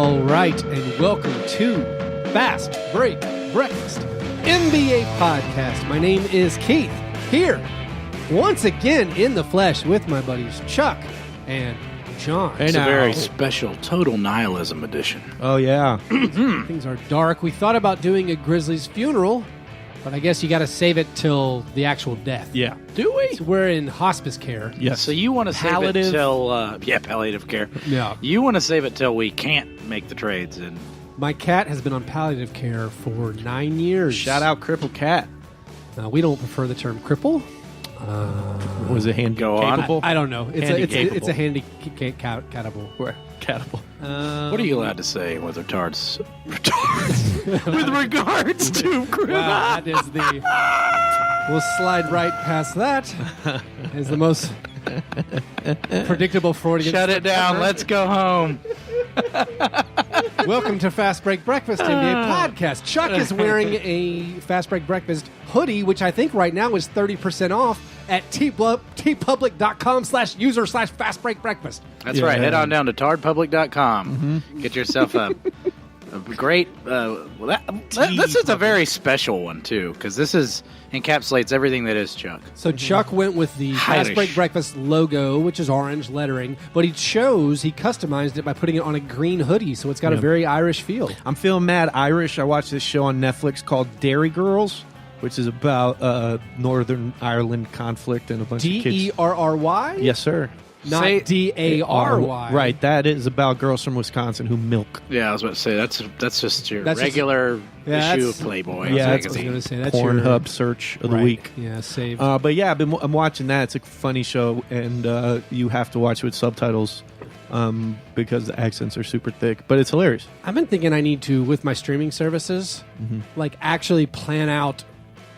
All right, and welcome to Fast Break Breakfast NBA Podcast. My name is Keith, here once again in the flesh with my buddies Chuck and John. It's a very special Total Nihilism edition. Oh, yeah. Things are dark. We thought about doing a Grizzlies funeral, but I guess you got to save it till the actual death. Yeah. Do we? So we're in hospice care. Yes. So you want to save it till... palliative care. Yeah. You want to save it till we can't make the trades. And My cat has been on palliative care for 9 years. Shout out Cripple Cat. We don't prefer the term cripple. Was it hand Go on. capable? I don't know. It's a handy catable. Catable. What are you allowed to say with retards? With regards to Wow, that is the... We'll slide right past that. Is the most predictable Freudian... Shut it down. ever. Let's go home. Welcome to Fast Break Breakfast NBA Podcast. Chuck is wearing a Fast Break Breakfast hoodie, which I think right now is 30% off at tpublic.com/user/Fast Break Breakfast. That's right. Head on down to tardpublic.com. Get yourself a great... this is a very special one, too, because this encapsulates everything that is Chuck. So Chuck went with the Fast Break Breakfast logo, which is orange lettering, but he customized it by putting it on a green hoodie, so it's got a very Irish feel. I'm feeling mad Irish. I watched this show on Netflix called Dairy Girls, which is about Northern Ireland conflict and a bunch of kids. D-E-R-R-Y? Yes, sir. Not D-A-R-Y. Right, that is about girls from Wisconsin who milk. Yeah, I was about to say, that's just your That's regular just- issue of Playboy. Yeah, That's what I was going to say. That's Pornhub search of the right. week. Yeah, saved. But yeah, I'm watching that. It's a funny show, and you have to watch with subtitles because the accents are super thick. But it's hilarious. I've been thinking I need to, with my streaming services, actually plan out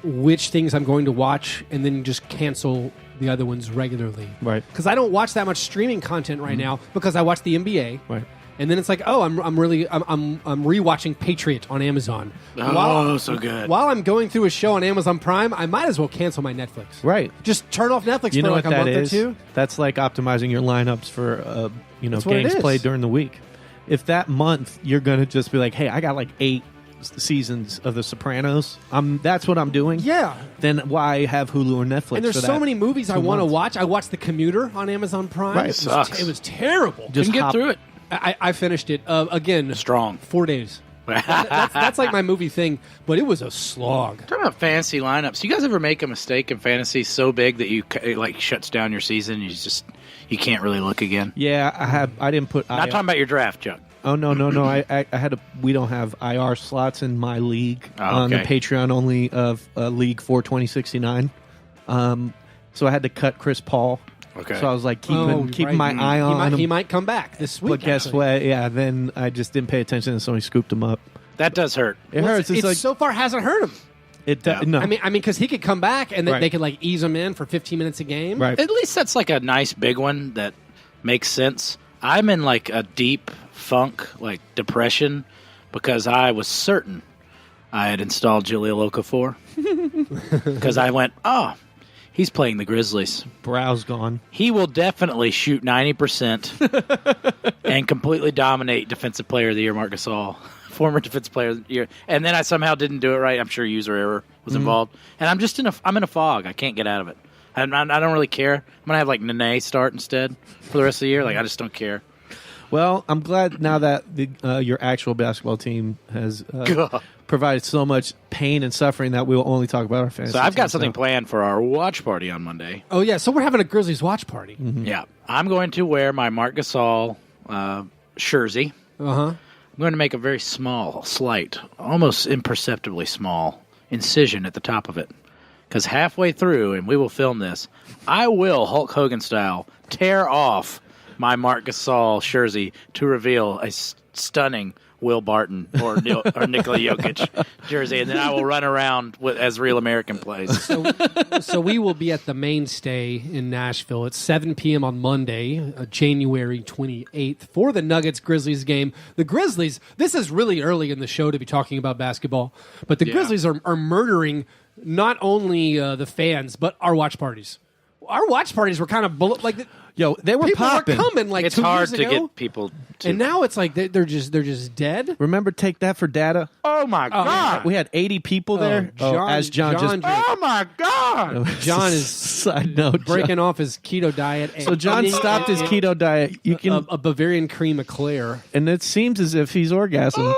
which things I'm going to watch and then just cancel the other ones regularly. Right. Because I don't watch that much streaming content right now because I watch the NBA. Right. And then it's like, I'm rewatching Patriot on Amazon. So good. While I'm going through a show on Amazon Prime, I might as well cancel my Netflix. Right. Just turn off Netflix You for know like what a that month is? or two. That's like optimizing your lineups for That's what it games is. played during the week. If that month you're going to just be like, hey, I got like 8 seasons of The Sopranos, that's what I'm doing. Yeah. Then why have Hulu or Netflix? And there's for so that many movies I 2 want to months? watch. I watched The Commuter on Amazon Prime. Right. Sucks. It was terrible. Just Couldn't get through it. I finished it again. Strong. 4 days. That's like my movie thing, but it was a slog. Talking about fantasy lineups, you guys ever make a mistake in fantasy so big that it like shuts down your season? You can't really look again. Yeah, I have. I didn't put. Not talking about your draft, Chuck. Oh no! I had we don't have IR slots in my league on the okay. Patreon only of League 42069. So I had to cut Chris Paul. Okay. So I was like keeping right. my eye on him. He might come back this week. But guess actually. what? Yeah, then I just didn't pay attention, and somebody scooped him up. That does hurt. It hurts. It It's like so far hasn't hurt him. no. I mean, because he could come back and then Right. they could like ease him in for 15 minutes a game. right. At least that's like a nice big one that makes sense. I'm in like a deep funk, like depression, because I was certain I had installed Jaleel Okafor. Because I went, he's playing the Grizzlies. Brow's gone. He will definitely shoot 90% and completely dominate Defensive Player of the Year, Marc Gasol, former Defensive Player of the Year. And then I somehow didn't do it right. I'm sure user error was involved. And I'm in a fog. I can't get out of it. I don't really care. I'm going to have like Nene start instead for the rest of the year. Like, I just don't care. Well, I'm glad now that your actual basketball team has provided so much pain and suffering that we'll only talk about our fantasy. So I've got team, something planned for our watch party on Monday. Oh yeah, so we're having a Grizzlies watch party. Yeah. I'm going to wear my Marc Gasol jersey. I'm going to make a very small, slight, almost imperceptibly small incision at the top of it. Because halfway through, and we will film this, I will, Hulk Hogan style, tear off my Marc Gasol jersey to reveal a stunning Will Barton or Nikola Jokic jersey, and then I will run around as Real American plays. So we will be at the Mainstay in Nashville at 7 p.m. on Monday, January 28th, for the Nuggets-Grizzlies game. The Grizzlies, this is really early in the show to be talking about basketball, but the Grizzlies are murdering not only the fans, but our watch parties. our watch parties were kind of like. Yo, they were people popping. were coming like It's 2 hard years to ago. get people to. And now it's like they're just dead. Remember, Take That for Data? Oh my God! We had 80 people there. John just Oh my God! John is side note breaking off his keto diet. So John stopped his keto diet. You can, a Bavarian cream eclair, and it seems as if he's orgasmed.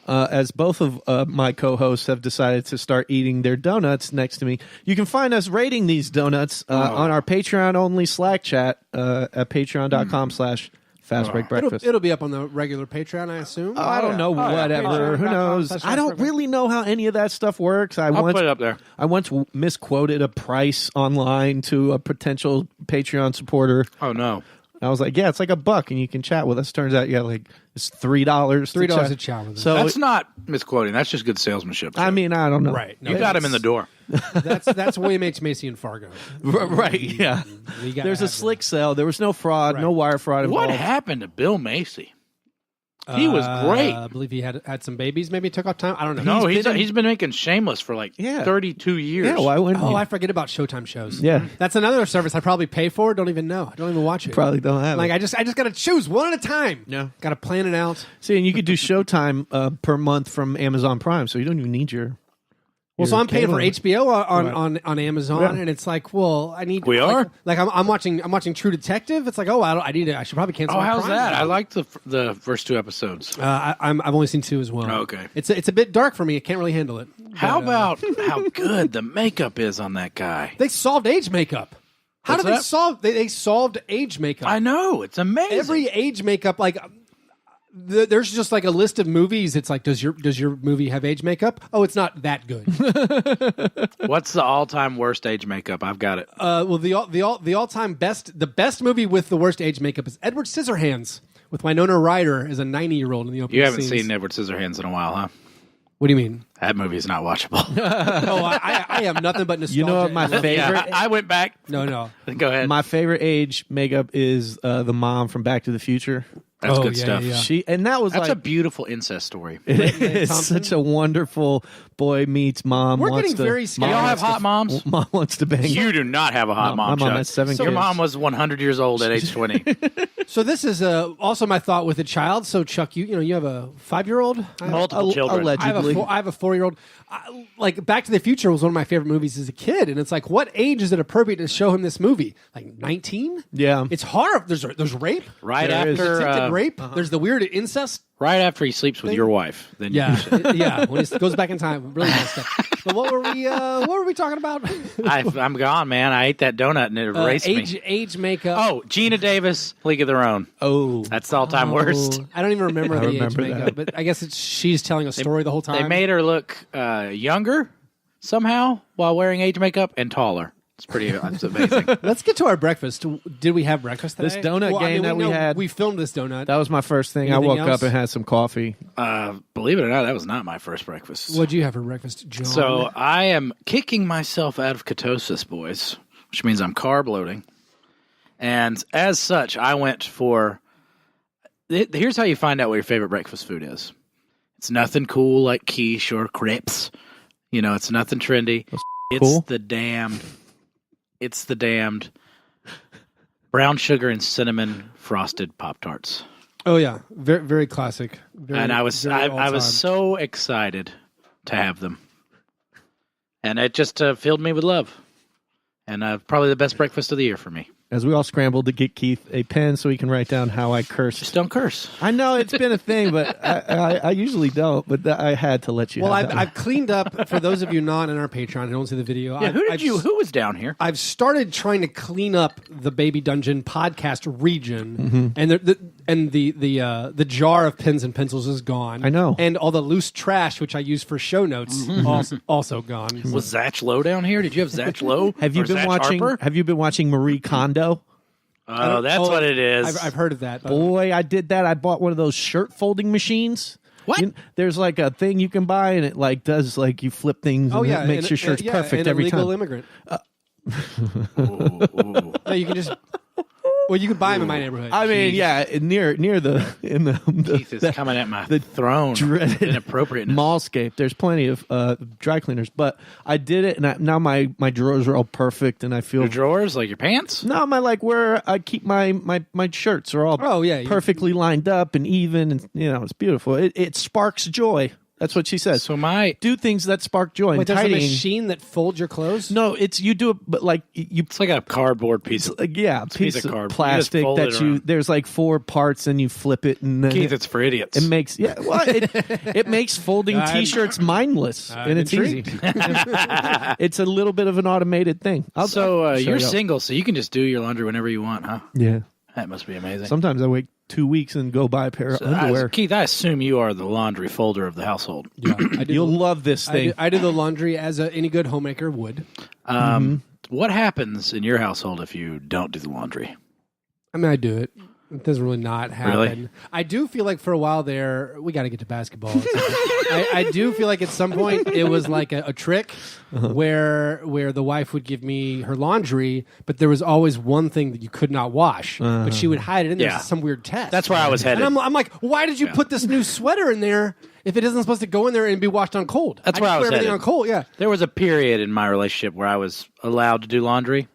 As both of my co-hosts have decided to start eating their donuts next to me. You can find us rating these donuts on our Patreon-only Slack chat at patreon.com/fastbreakbreakfast. it'll be up on the regular Patreon, I assume. I don't know, whatever. Who knows? I don't really know how any of that stuff works. I'll put it up there. I once misquoted a price online to a potential Patreon supporter. Oh no. I was like, yeah, it's like $1 and you can chat with us. Turns out, yeah, like it's $3. $3 to chat with us. So That's not misquoting. That's just good salesmanship. I mean, I don't know. Right. No, You got him in the door. That's William H. Macy and Fargo. Right, yeah. There's a slick sell. There was no fraud, no wire fraud involved. What happened to Bill Macy? He was great. I believe he had some babies. Maybe took off time. I don't know. No, he's been making Shameless for like 32 years. Yeah, why wouldn't you? I forget about Showtime shows. Yeah. That's another service I probably pay for. Don't even know. I don't even watch it. Probably don't have Like it. I just got to choose one at a time. Yeah. Got to plan it out. See, and you could do Showtime per month from Amazon Prime, so you don't even need your... Well, so I'm paying for cable. HBO on Amazon, Yeah. and it's like, well, I need. We are? like I'm watching True Detective. It's like, oh, I should probably cancel. Oh, my how's Prime that? now. I liked the first 2 episodes. I've only seen 2 as well. Oh, okay. It's a bit dark for me. I can't really handle it. How But, about how good the makeup is on that guy? they solved age makeup? How What's did they that? solve? They solved age makeup. I know. It's amazing. Every age makeup, like there's just like a list of movies. It's like, does your movie have age makeup? Oh, it's not that good. What's the all-time worst age makeup? I've got it. Well, the all-time best movie with the worst age makeup is Edward Scissorhands with Winona Ryder as a 90-year-old in the opening You haven't scenes. seen Edward Scissorhands in a while, huh? What do you mean? That movie is not watchable. Oh, I have nothing but nostalgia. You know what my favorite... Yeah, I went back. No. Go ahead. My favorite age makeup is the mom from Back to the Future. That's Oh, good yeah, stuff. yeah. That was That's like... a beautiful incest story. It's Thompson? such a wonderful boy meets mom. We're wants getting to, very Do scared. y'all have hot moms? Mom wants to bang. You do not have a hot mom, my mom Chuck. has 7 Your kids. mom was 100 years old at age 20. So this is also my thought with a child. So Chuck, you have a 5-year-old. Multiple children. allegedly. I have a 4-year-old. Like Back to the Future was one of my favorite movies as a kid, and it's like, what age is it appropriate to show him this movie? Like 19? Yeah. It's hard. There's rape. Right There is. after Attempted rape. There's the weird incest. right after he sleeps with your wife. Then Yeah. When he goes back in time, really messed up. But what were we talking about? I'm gone, man. I ate that donut and it erased me. Age makeup. Oh, Gina Davis, League of Their Own. Oh. That's the all-time worst. I don't even remember I the remember age makeup, that. but I guess she's telling a story the whole time. They made her look younger somehow while wearing age makeup and taller. It's amazing. Let's get to our breakfast. Did we have breakfast today? This donut game that we had- We filmed this donut. That was my first thing. Anything I woke else? up and had some coffee. Believe it or not, that was not my first breakfast. What'd you have for breakfast, John? So I am kicking myself out of ketosis, boys, which means I'm carb loading. And as such, I went for... Here's how you find out what your favorite breakfast food is. It's nothing cool like quiche or crepes. It's nothing trendy. cool. It's the damned brown sugar and cinnamon frosted Pop-Tarts. Oh yeah, very very classic. And I was so excited to have them. And it just filled me with love. And probably the best breakfast of the year for me. As we all scrambled to get Keith a pen so he can write down how I cursed. Just don't curse. I know it's been a thing, but I usually don't. But I had to let you. Well, have that. I've cleaned up for those of you not in our Patreon who don't see the video. Yeah, who was down here? I've started trying to clean up the Baby Dungeon podcast region, and the jar of pens and pencils is gone. I know. and all the loose trash which I use for show notes also gone. Was Zach Lowe down here? Did you have Zach Lowe? Have you Or been Zach watching? Harper? Have you been watching Marie Kondo? Oh, that's what it is. I've heard of that. But Boy, I did that. I bought one of those shirt folding machines. What? There's like a thing you can buy, and it like does like you flip things. oh and yeah, it makes and- your shirts yeah, perfect an every illegal time. immigrant. Ooh. No, you can just. Well, you could buy them in my neighborhood. I mean, yeah, near the Keith is coming at my throne. dreaded Inappropriateness. mallscape. There's plenty of dry cleaners, but I did it, and now my drawers are all perfect, and I feel Your drawers, like your pants? no, where I keep my shirts are all perfectly lined up and even, and it's beautiful. It sparks joy. That's what she says. So do things that spark joy. Wait, there's a machine that folds your clothes? No, you do it, but like it's like a cardboard piece of piece of cardboard. plastic that there's like 4 parts and you flip it and then Keith, it's for idiots. It makes it makes folding t-shirts mindless and it's easy. It's a little bit of an automated thing. You're single, so you can just do your laundry whenever you want, huh? Yeah, that must be amazing. Sometimes I wait 2 weeks and go buy a pair of underwear. Keith, I assume you are the laundry folder of the household. Yeah, you'll love this thing. I do the laundry as any good homemaker would. What happens in your household if you don't do the laundry? I mean, I do it. It doesn't really not happen. Really? I do feel like for a while there, we got to get to basketball. I do feel like at some point it was like a trick where the wife would give me her laundry, but there was always one thing that you could not wash, but she would hide it in there. Some weird test. That's where I was headed. And I'm like, why did you put this new sweater in there if it isn't supposed to go in there and be washed on cold? That's where I was put everything headed. on cold. Yeah. There was a period in my relationship where I was allowed to do laundry,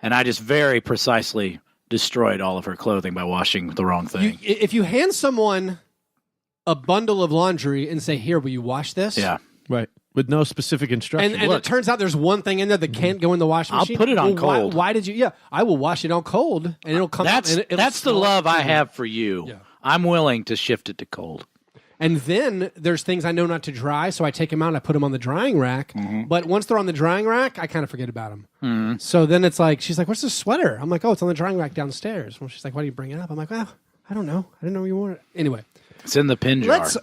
and I just very precisely destroyed all of her clothing by washing the wrong thing. If you hand someone a bundle of laundry and say, "Here, will you wash this?" Yeah, right. With no specific instructions. And it turns out there's one thing in there that can't go in the washing machine. I'll put it on cold. Why did you? Yeah, I will wash it on cold, and it'll come. That's the love I have for you. Yeah. I'm willing to shift it to cold. And then there's things I know not to dry, so I take them out and I put them on the drying rack. But once they're on the drying rack, I kind of forget about them. So then it's like, she's like, "What's this sweater?" I'm like, "Oh, it's on the drying rack downstairs." Well, she's like, "Why do you bring it up?" I'm like, "Well, I don't know. I didn't know you wanted it." Anyway. It's in the pin jar. Let's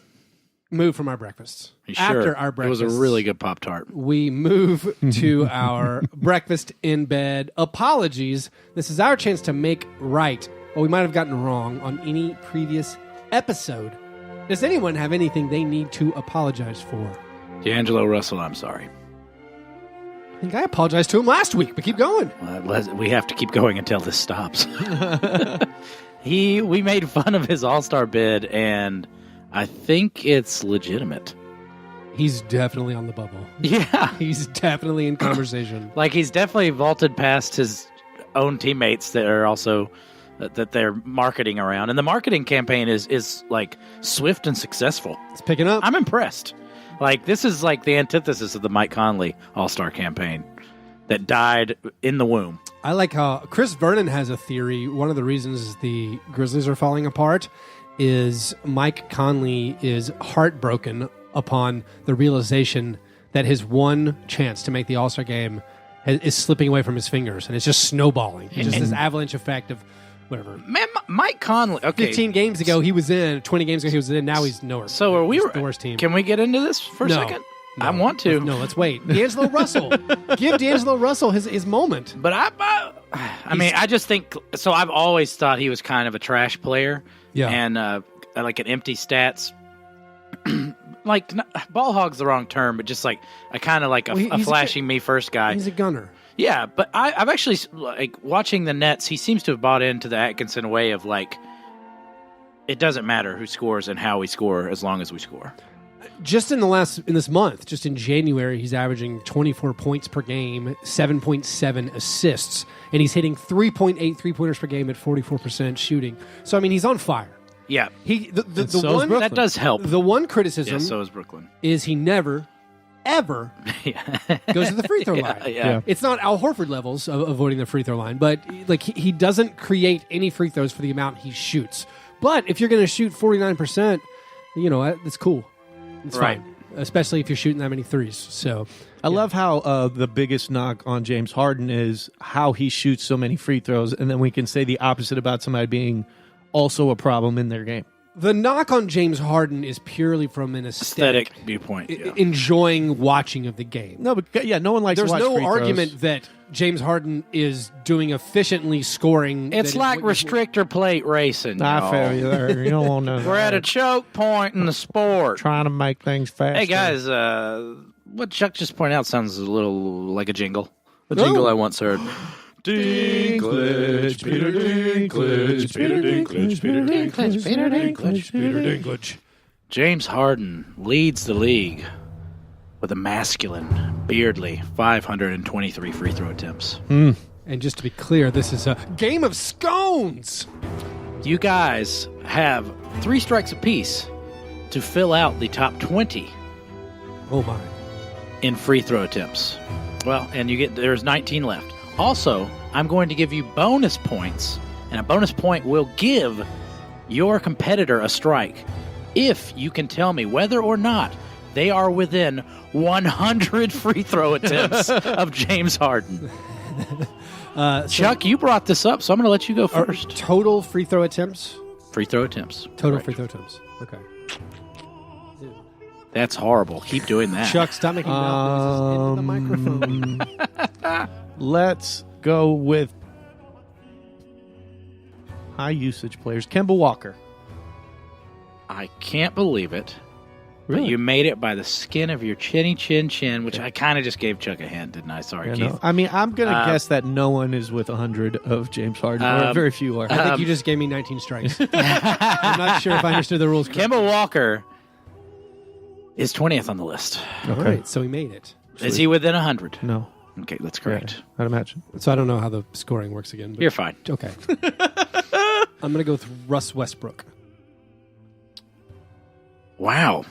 move from our breakfasts. After our breakfast. It was a really good Pop-Tart. We move to our breakfast in bed apologies. This is our chance to make right what we might have gotten wrong on any previous episode. Does anyone have anything they need to apologize for? D'Angelo Russell, I'm sorry. I think I apologized to him last week, but keep going. We have to keep going until this stops. We made fun of his All-Star bid, and I think it's legitimate. He's definitely on the bubble. Yeah. He's definitely in conversation. Like, he's definitely vaulted past his own teammates that are also... that they're marketing around. And the marketing campaign is like swift and successful. It's picking up. I'm impressed. Like, this is like the antithesis of the Mike Conley All-Star campaign that died in the womb. I like how Chris Vernon has a theory. One of the reasons the Grizzlies are falling apart is Mike Conley is heartbroken upon the realization that his one chance to make the All-Star game is slipping away from his fingers, and it's just snowballing. It's just this avalanche effect of whatever. Man, Mike Conley. Okay, 15 games ago he was in. 20 games ago he was in. Now he's nowhere. So are we the worst team? Can we get into this for a second? No, I want to. Let's wait. D'Angelo Russell. Give D'Angelo Russell his moment. But I mean, I just think so. I've always thought he was kind of a trash player. Yeah. And like an empty stats. Like, ball hog's the wrong term, but just like a kind of like a flashing me first guy. He's a gunner. Yeah, but I've actually, like, watching the Nets, he seems to have bought into the Atkinson way of, like, it doesn't matter who scores and how we score as long as we score. Just in this month, just in January, he's averaging 24 points per game, 7.7 assists, and he's hitting 3.8 three-pointers per game at 44% shooting. So, I mean, he's on fire. Yeah. That does help. The one criticism yeah, so is Brooklyn. Is he never ever goes to the free throw line. Yeah. It's not Al Horford levels of avoiding the free throw line, but like he doesn't create any free throws for the amount he shoots. But if you're going to shoot 49%, that's cool. It's fine, especially if you're shooting that many threes. So I love how the biggest knock on James Harden is how he shoots so many free throws, and then we can say the opposite about somebody being also a problem in their game. The knock on James Harden is purely from an aesthetic viewpoint, enjoying watching of the game. No, but no one likes. There's to watch no free argument throws. that James Harden is doing efficiently scoring. It's like restrictor plate racing. I feel you there. You don't want to. We're at a choke point in the sport, trying to make things faster. Hey guys, what Chuck just pointed out sounds a little like a jingle. A jingle I once heard. Dinklage, Peter Dinklage. Dinklage. Peter Dinklage. James Harden leads the league with a masculine, beardly 523 free throw attempts. And just to be clear, this is a game of scones. You guys have 3 strikes apiece to fill out the top 20 Oh, my. in free throw attempts. Well, and there's 19 left. Also, I'm going to give you bonus points, and a bonus point will give your competitor a strike if you can tell me whether or not they are within 100 free throw attempts of James Harden. Chuck, you brought this up, so I'm going to let you go first. Total free throw attempts? Free throw attempts. Total Correct. free throw attempts. Okay. That's horrible. Keep doing that. Chuck, stop making mouth noises into the microphone. Let's go with high usage players. Kemba Walker. I can't believe it. Really? But you made it by the skin of your chin, which I kind of just gave Chuck a hint, didn't I? Sorry, Keith. No. I mean, I'm going to guess that no one is with 100 of James Harden, or very few are. I think you just gave me 19 strikes. I'm not sure if I understood the rules correctly. Kemba Walker is 20th on the list. All right, so he made it. Is he within 100? No. Okay, that's correct. Yeah, I'd imagine. So I don't know how the scoring works again. But You're fine. okay. I'm going to go with Russ Westbrook. Wow.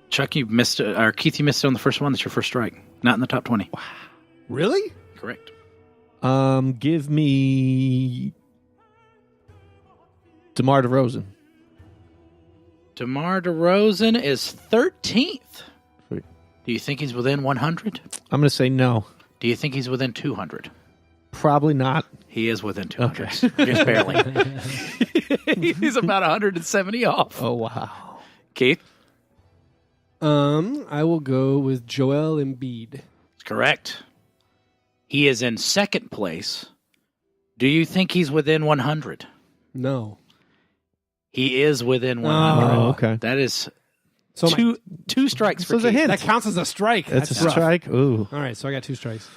Chuck, you missed it. Or Keith, you missed it on the first one. That's your first strike. Not in the top 20. Wow. Really? Correct. Give me DeMar DeRozan. DeMar DeRozan is 13th. Sweet. Do you think he's within 100? I'm going to say no. Do you think he's within 200? Probably not. He is within 200. Just barely. He's about 170 off. Oh, wow. Keith? I will go with Joel Embiid. That's correct. He is in second place. Do you think he's within 100? No. He is within 100. Oh, okay. That is So two strikes for was a Keith. hint. that counts as a strike. That's a rough. strike. Ooh. All right, so I got 2 strikes.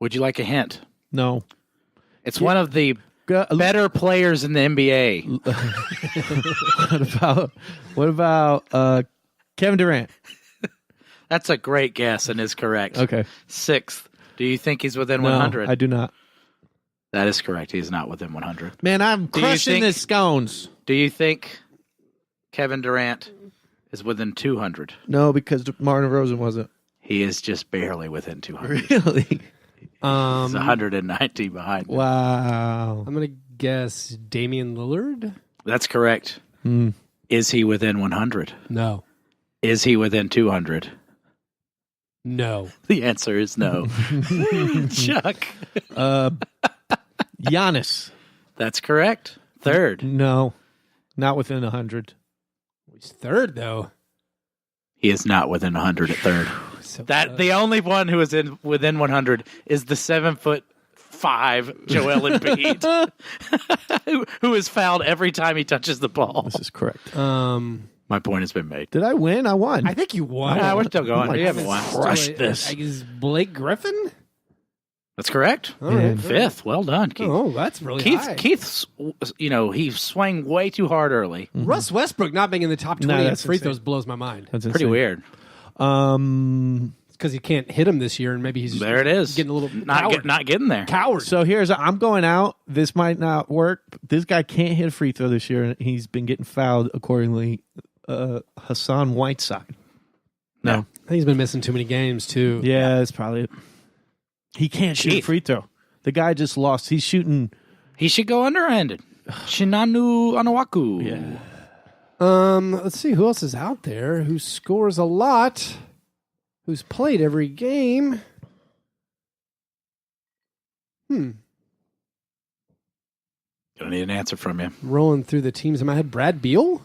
Would you like a hint? No. It's one of the better players in the NBA. What about Kevin Durant? That's a great guess and is correct. Okay. 6th. Do you think he's within No, 100? I do not. That is correct. He's not within 100. Man, I'm Do you crushing think- this scones. Do you think Kevin Durant is within 200? No, because Martin Rosen wasn't. He is just barely within 200. Really? He's 190 behind him. Wow. I'm going to guess Damian Lillard? That's correct. Is he within 100? No. Is he within 200? No. The answer is no. Chuck. Giannis. That's correct. 3rd. No. Not within 100. He's 3rd, though. He is not within 100 at 3rd. So The only one who is within 100 is the 7'5" Joel Embiid, who is fouled every time he touches the ball. This is correct. My point has been made. Did I win? I won. I think you won. We're still going. my You haven't won. Crushed this. Is Blake Griffin? That's correct. All right. 5th. Well done, Keith. Oh, that's really Keith, high. Keith's, he swung way too hard early. Russ Westbrook not being in the top 20 No, in that's free insane. throws blows my mind. That's Pretty insane. weird. It's because he can't hit him this year, and maybe he's There it is. getting a little not getting there. coward. So I'm going out. This might not work. This guy can't hit a free throw this year, and he's been getting fouled accordingly. Hassan Whiteside. No. I think he's been missing too many games, too. Yeah, that's probably it. He can't shoot a Keith. free throw. The guy just lost. He's shooting. He should go underhanded. Shinanu Anawaku. Yeah. Let's see who else is out there who scores a lot, who's played every game. Don't need an answer from you. Rolling through the teams in my head. Brad Beal?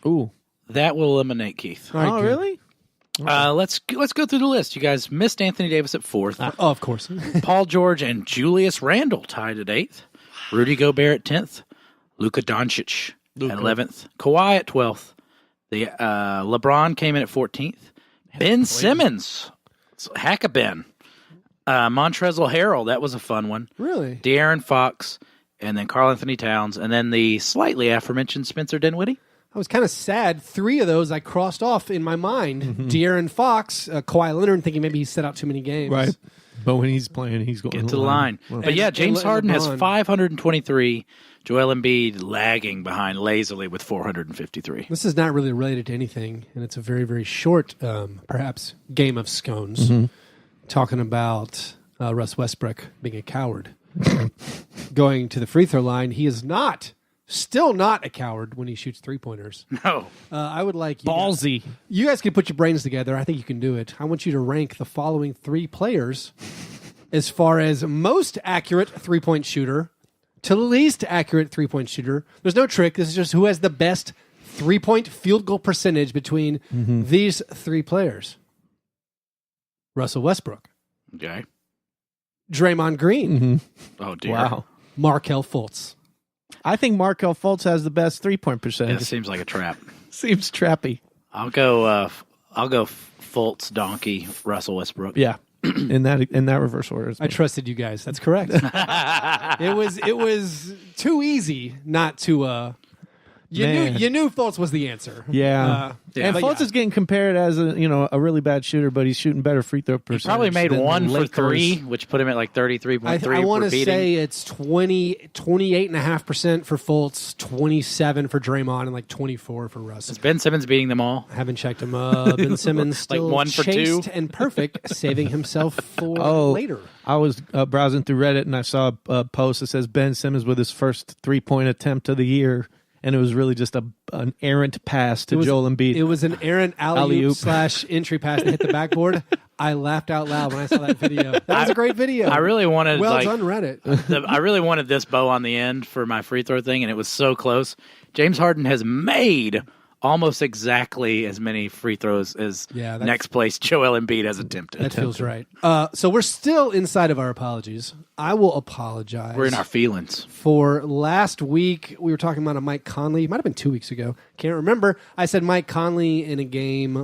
Ooh. That will eliminate Keith. All right, Oh, good. really? Let's go through the list. You guys missed Anthony Davis at 4th. Oh, of course. Paul George and Julius Randle tied at 8th. Rudy Gobert at 10th. Luka Doncic at 11th. Kawhi at 12th. The LeBron came in at 14th. Ben Simmons, Hack-a-Ben, Montrezl Harrell, that was a fun one. Really? De'Aaron Fox, and then Karl Anthony Towns, and then the slightly aforementioned Spencer Dinwiddie. I was kind of sad. 3 of those I crossed off in my mind. De'Aaron Fox, Kawhi Leonard, thinking maybe he set out too many games. Right. But when he's playing, he's going to the line. Well, but yeah, James Harden has 523. Joel Embiid lagging behind lazily with 453. This is not really related to anything, and it's a very, very short, perhaps, game of scones. Talking about Russ Westbrook being a coward. Going to the free throw line, he is still not a coward when he shoots 3-pointers. No. I would like you ballsy. You guys can put your brains together. I think you can do it. I want you to rank the following 3 players as far as most accurate 3-point shooter to least accurate 3-point shooter. There's no trick. This is just who has the best 3-point field goal percentage between these 3 players. Russell Westbrook. Okay. Draymond Green. Oh, dear. Wow. Markelle Fultz. I think Markelle Fultz has the best 3-point percentage. Yeah, it seems like a trap. Seems trappy. I'll go Fultz, Donkey, Russell Westbrook. Yeah. in that reverse order. I trusted you guys. That's correct. It was too easy not to. You knew Fultz was the answer. Yeah. And Fultz is getting compared as a really bad shooter, but he's shooting better free throw percentage. He probably made than 1 the for 3, which put him at like 33.3. I want to say it's 28.5% for Fultz, 27 for Draymond, and like 24 for Russ. Is Ben Simmons beating them all? I haven't checked him. Ben Simmons still like 1 for 2 chaste and perfect, saving himself for later. I was browsing through Reddit and I saw a post that says Ben Simmons with his first 3-point attempt of the year. And it was really just an errant pass to Joel Embiid. It was an errant alley-oop / entry pass that hit the backboard. I laughed out loud when I saw that video. That was a great video. I really wanted done, Reddit. I really wanted this bow on the end for my free throw thing, and it was so close. James Harden has made almost exactly as many free throws as next place Joel Embiid has attempted. That feels right. So we're still inside of our apologies. I will apologize. We're in our feelings. For last week, we were talking about a Mike Conley. It might have been 2 weeks ago. Can't remember. I said Mike Conley in a game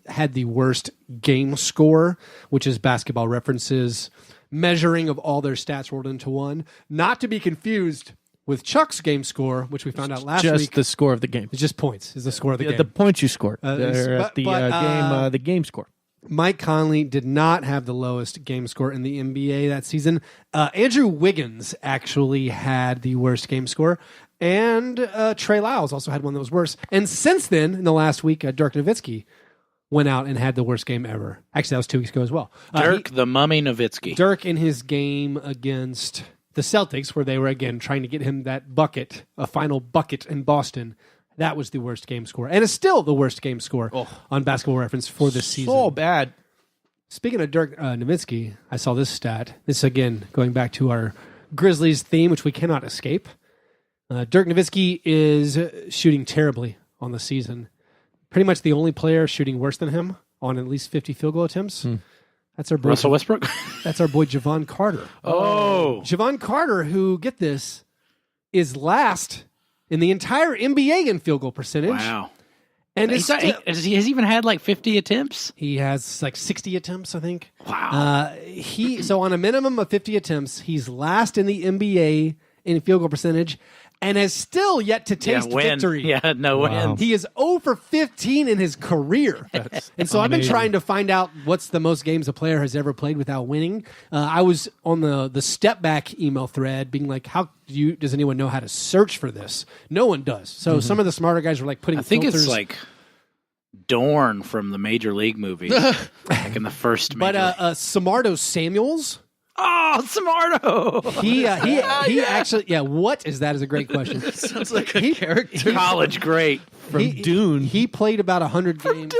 had the worst game score, which is Basketball Reference's measuring of all their stats rolled into one. Not to be confused with Chuck's game score, which we found out last week. Just the score of the game. It's just points. Is the score of the game. The points you scored. The game score. Mike Conley did not have the lowest game score in the NBA that season. Andrew Wiggins actually had the worst game score. And Trey Lyles also had one that was worse. And since then, in the last week, Dirk Nowitzki went out and had the worst game ever. Actually, that was 2 weeks ago as well. Dirk the Mummy Nowitzki. Dirk in his game against the Celtics, where they were, again, trying to get him that bucket, a final bucket in Boston. That was the worst game score. And it's still the worst game score on Basketball Reference for this season. So bad. Speaking of Dirk Nowitzki, I saw this stat. This, again, going back to our Grizzlies theme, which we cannot escape. Dirk Nowitzki is shooting terribly on the season. Pretty much the only player shooting worse than him on at least 50 field goal attempts. That's our boy Russell Westbrook? That's our boy Javon Carter. Oh. Javon Carter, who, get this, is last in the entire NBA in field goal percentage. Wow. And he has even had like 50 attempts? He has like 60 attempts, I think. Wow. So on a minimum of 50 attempts, he's last in the NBA in field goal percentage and has still yet to taste victory. Yeah, no win. He is 0 for 15 in his career. And so I've been trying to find out what's the most games a player has ever played without winning. I was on the step back email thread being like, does anyone know how to search for this? No one does. So some of the smarter guys were like putting filters. It's like Dorn from the Major League movie. Like in the first Major League. Samardo Samuels. Oh, Samardo! He actually, what is that? Is a great question. Sounds like a character. College great. From Dune. He played about 100 games.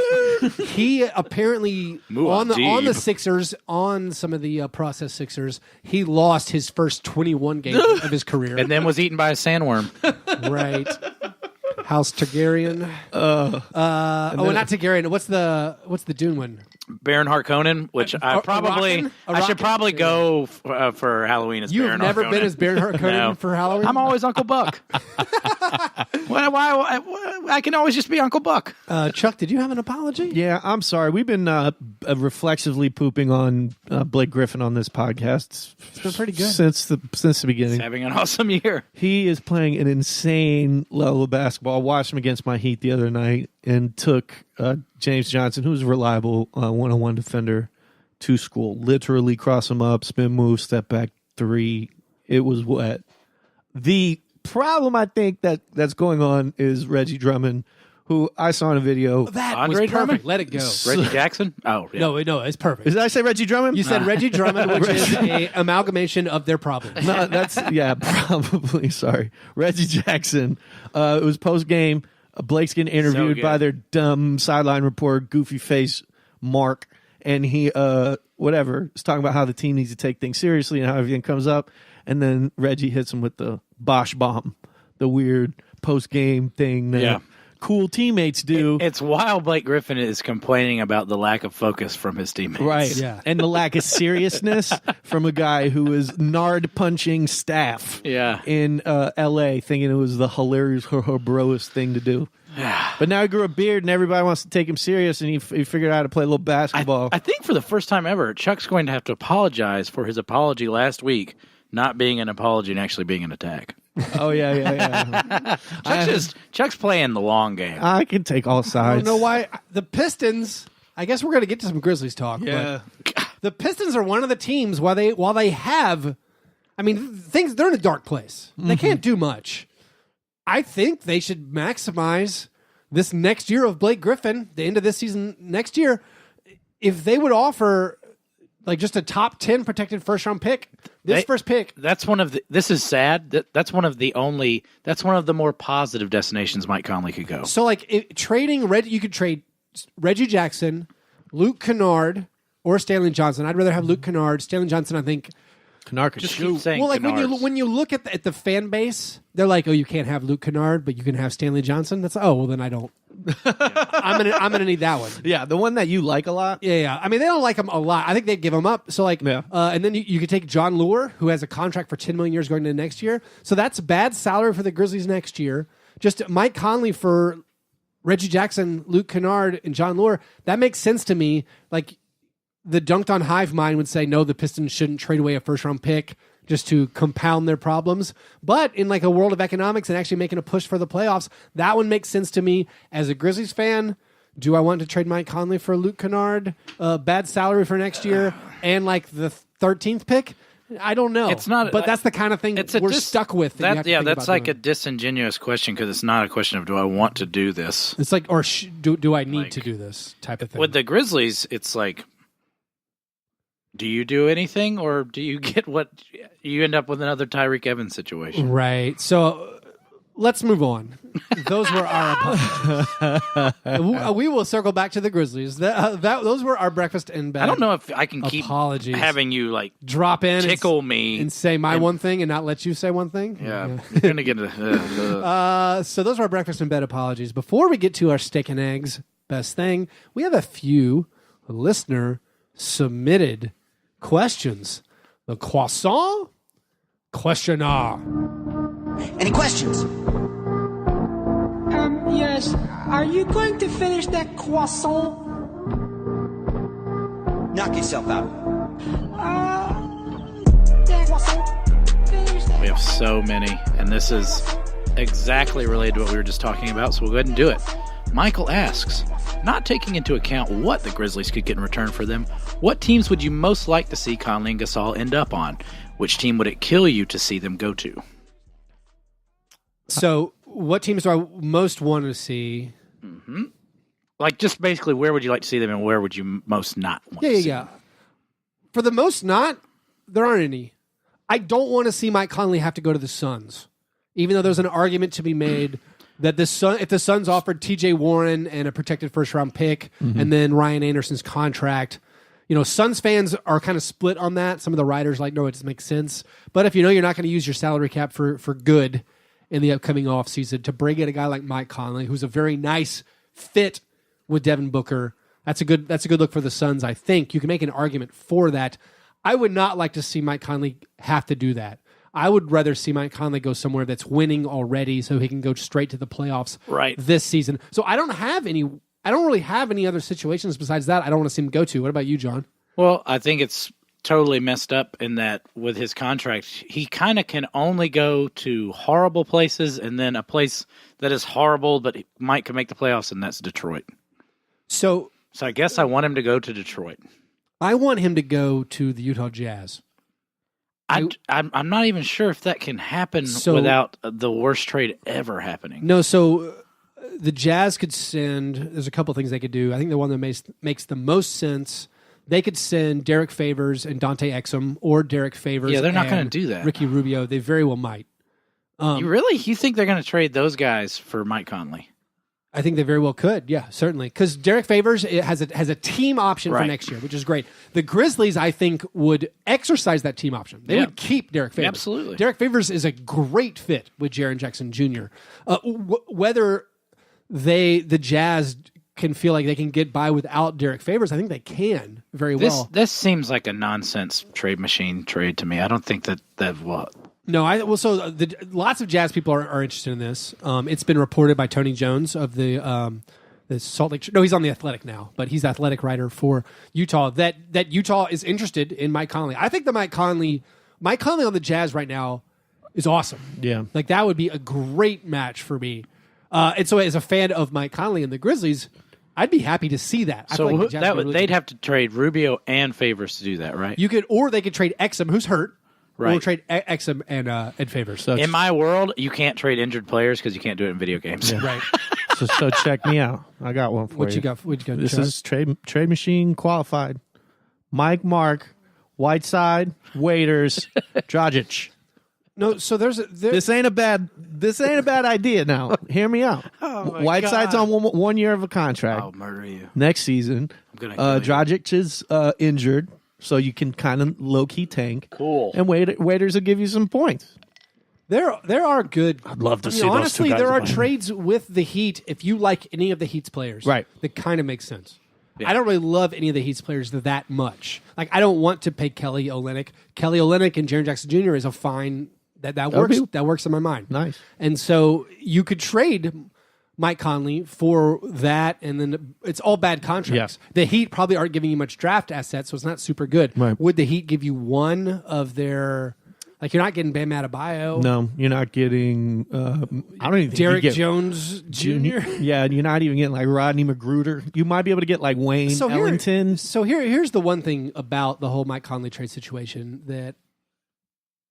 He apparently, on the Sixers, on some of the process Sixers, he lost his first 21 games of his career. And then was eaten by a sandworm. Right. House Targaryen. Not Targaryen. What's the Dune one? Baron Harkonnen, which I should probably go for Halloween as Baron Harkonnen. You've never been as Baron Harkonnen for Halloween? I'm always Uncle Buck. Why I can always just be Uncle Buck. Chuck, did you have an apology? Yeah, I'm sorry. We've been reflexively pooping on Blake Griffin on this podcast. It's been pretty good. Since the beginning. He's having an awesome year. He is playing an insane level of basketball. I watched him against my Heat the other night and took James Johnson, who's a reliable one-on-one defender, to school. Literally cross him up, spin move, step back three. It was wet. The problem I think that's going on is Reggie Drummond, who I saw in a video. That Andre was perfect. Drummond? Let it go. Reggie Jackson? Oh, yeah. No, it's perfect. Did I say Reggie Drummond? You said Reggie Drummond, which is a amalgamation of their problems. No, that's probably. Sorry, Reggie Jackson. It was post game. Blake's getting interviewed by their dumb sideline reporter, goofy face Mark, and he is talking about how the team needs to take things seriously and how everything comes up, and then Reggie hits him with the Bosch bomb, the weird post game thing that cool teammates do. It's wild. Blake Griffin is complaining about the lack of focus from his teammates. Right. Yeah. And the lack of seriousness from a guy who is nard punching staff in L.A., thinking it was the hilarious, broest thing to do. But now he grew a beard and everybody wants to take him serious, and he figured out how to play a little basketball. I think for the first time ever, Chuck's going to have to apologize for his apology last week not being an apology and actually being an attack. Oh, yeah. Chuck's playing the long game. I can take all sides. I don't know why. The Pistons, I guess we're going to get to some Grizzlies talk. Yeah. But the Pistons are one of the teams while they have, I mean, they're in a dark place. Mm-hmm. They can't do much. I think they should maximize this next year of Blake Griffin, the end of this season next year. If they would offer like just a top 10 protected first round pick, first pick. This is sad. That's one of the more positive destinations Mike Conley could go. So like you could trade Reggie Jackson, Luke Kennard, or Stanley Johnson. I'd rather have Luke Kennard. Stanley Johnson, I think. Kennard could shoot. Well, like when you look at the fan base, they're like, oh, you can't have Luke Kennard, but you can have Stanley Johnson. That's then I don't. I'm gonna need that one. Yeah, the one that you like a lot. Yeah. I mean, they don't like him a lot. I think they'd give him up. So and then you could take John Lure, who has a contract for 10 million years going into next year. So that's bad salary for the Grizzlies next year. Just Mike Conley for Reggie Jackson, Luke Kennard, and John Lure. That makes sense to me. Like the Dunc'd on Hive mind would say, no, the Pistons shouldn't trade away a first round pick just to compound their problems. But in like a world of economics and actually making a push for the playoffs, that one makes sense to me. As a Grizzlies fan, do I want to trade Mike Conley for Luke Kennard? Bad salary for next year and like the 13th pick? I don't know. It's not, but that's the kind of thing we're stuck with. That's like a disingenuous question because it's not a question of do I want to do this. It's like, or do I need to do this type of thing. With the Grizzlies, it's like, do you do anything, or do you get what you end up with another Tyreek Evans situation? Right. So let's move on. Those were our apologies. We will circle back to the Grizzlies. Those were our breakfast in bed. I don't know if I can keep having you like drop in, tickle me, and say my one thing, and not let you say one thing. Yeah, you're gonna get it. So those are our breakfast in bed apologies. Before we get to our steak and eggs best thing, we have a few listener submitted questions. The croissant questionnaire. Any questions? Yes. Are you going to finish that croissant? Knock yourself out. That croissant. Finish that. We have so many, and this is exactly related to what we were just talking about, so we'll go ahead and do it. Michael asks, not taking into account what the Grizzlies could get in return for them, what teams would you most like to see Conley and Gasol end up on? Which team would it kill you to see them go to? So, what teams do I most want to see? Mm-hmm. Like, just basically, where would you like to see them, and where would you most not want to see them? For the most not, there aren't any. I don't want to see Mike Conley have to go to the Suns, even though there's an argument to be made that if the Suns offered T.J. Warren and a protected first-round pick, and then Ryan Anderson's contract, Suns fans are kind of split on that. Some of the writers like, no, it doesn't make sense. But if you know you're not going to use your salary cap for good in the upcoming offseason, to bring in a guy like Mike Conley, who's a very nice fit with Devin Booker, That's a good look for the Suns, I think. You can make an argument for that. I would not like to see Mike Conley have to do that. I would rather see Mike Conley go somewhere that's winning already so he can go straight to the playoffs this season. So I don't really have any other situations besides that I don't want to see him go to. What about you, John? Well, I think it's totally messed up in that with his contract, he kind of can only go to horrible places and then a place that is horrible but might can make the playoffs, and that's Detroit. So I guess I want him to go to Detroit. I want him to go to the Utah Jazz. I'm not even sure if that can happen without the worst trade ever happening. No, so the Jazz could send. There's a couple things they could do. I think the one that makes the most sense. They could send Derek Favors and Dante Exum, or Derek Favors. Yeah, they're not going to do that. Ricky Rubio. They very well might. You think they're going to trade those guys for Mike Conley? I think they very well could. Yeah, certainly. Because Derek Favors has a team option for next year, which is great. The Grizzlies, I think, would exercise that team option. They would keep Derek Favors. Absolutely. Derek Favors is a great fit with Jaren Jackson Jr. Whether the Jazz can feel like they can get by without Derek Favors, I think they can very well. This seems like a nonsense trade machine trade to me. I don't think that will. No, lots of Jazz people are interested in this. It's been reported by Tony Jones of the Salt Lake. No, he's on the Athletic now, but he's athletic writer for Utah. That Utah is interested in Mike Conley. I think the Mike Conley on the Jazz right now is awesome. Yeah, like that would be a great match for me. And so, as a fan of Mike Conley and the Grizzlies, I'd be happy to see that. So they'd have to trade Rubio and Favors to do that, right? Or they could trade Exum, who's hurt. Right. Or trade Exum and Favors. So in my world, you can't trade injured players because you can't do it in video games. Yeah. Right. So check me out. I got one for you. What you got? This is trade machine qualified. Mike, Mark, Whiteside, Waiters, Dragic. No, so this ain't a bad idea. Now, hear me out. Whiteside's on 1 year of a contract. I'll murder you next season. I'm gonna kill you. Dragic is injured. So you can kind of low-key tank. Cool. And Waiters will give you some points. There are good. I'd love to see honestly, those two guys. There are trades with the Heat if you like any of the Heat's players. Right. That kind of makes sense. Yeah. I don't really love any of the Heat's players that much. Like, I don't want to pay Kelly Olynyk. Kelly Olynyk and Jaren Jackson Jr. is a fine... That works. That works in my mind. Nice. And so you could trade Mike Conley for that, and then it's all bad contracts. Yeah. The Heat probably aren't giving you much draft assets, so it's not super good. Right. Would the Heat give you one of their... Like, you're not getting Bam Adebayo. No, you're not getting... I don't even think Derek you get Jones Jr.? Yeah, you're not even getting like Rodney Magruder. You might be able to get like Wayne Ellington. Here's the one thing about the whole Mike Conley trade situation that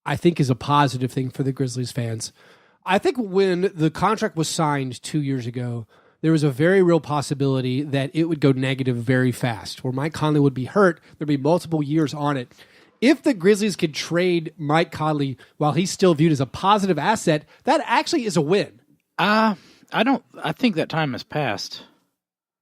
I think is a positive thing for the Grizzlies fans. I think when the contract was signed 2 years ago, there was a very real possibility that it would go negative very fast, where Mike Conley would be hurt. There'd be multiple years on it. If the Grizzlies could trade Mike Conley while he's still viewed as a positive asset, that actually is a win. I think that time has passed.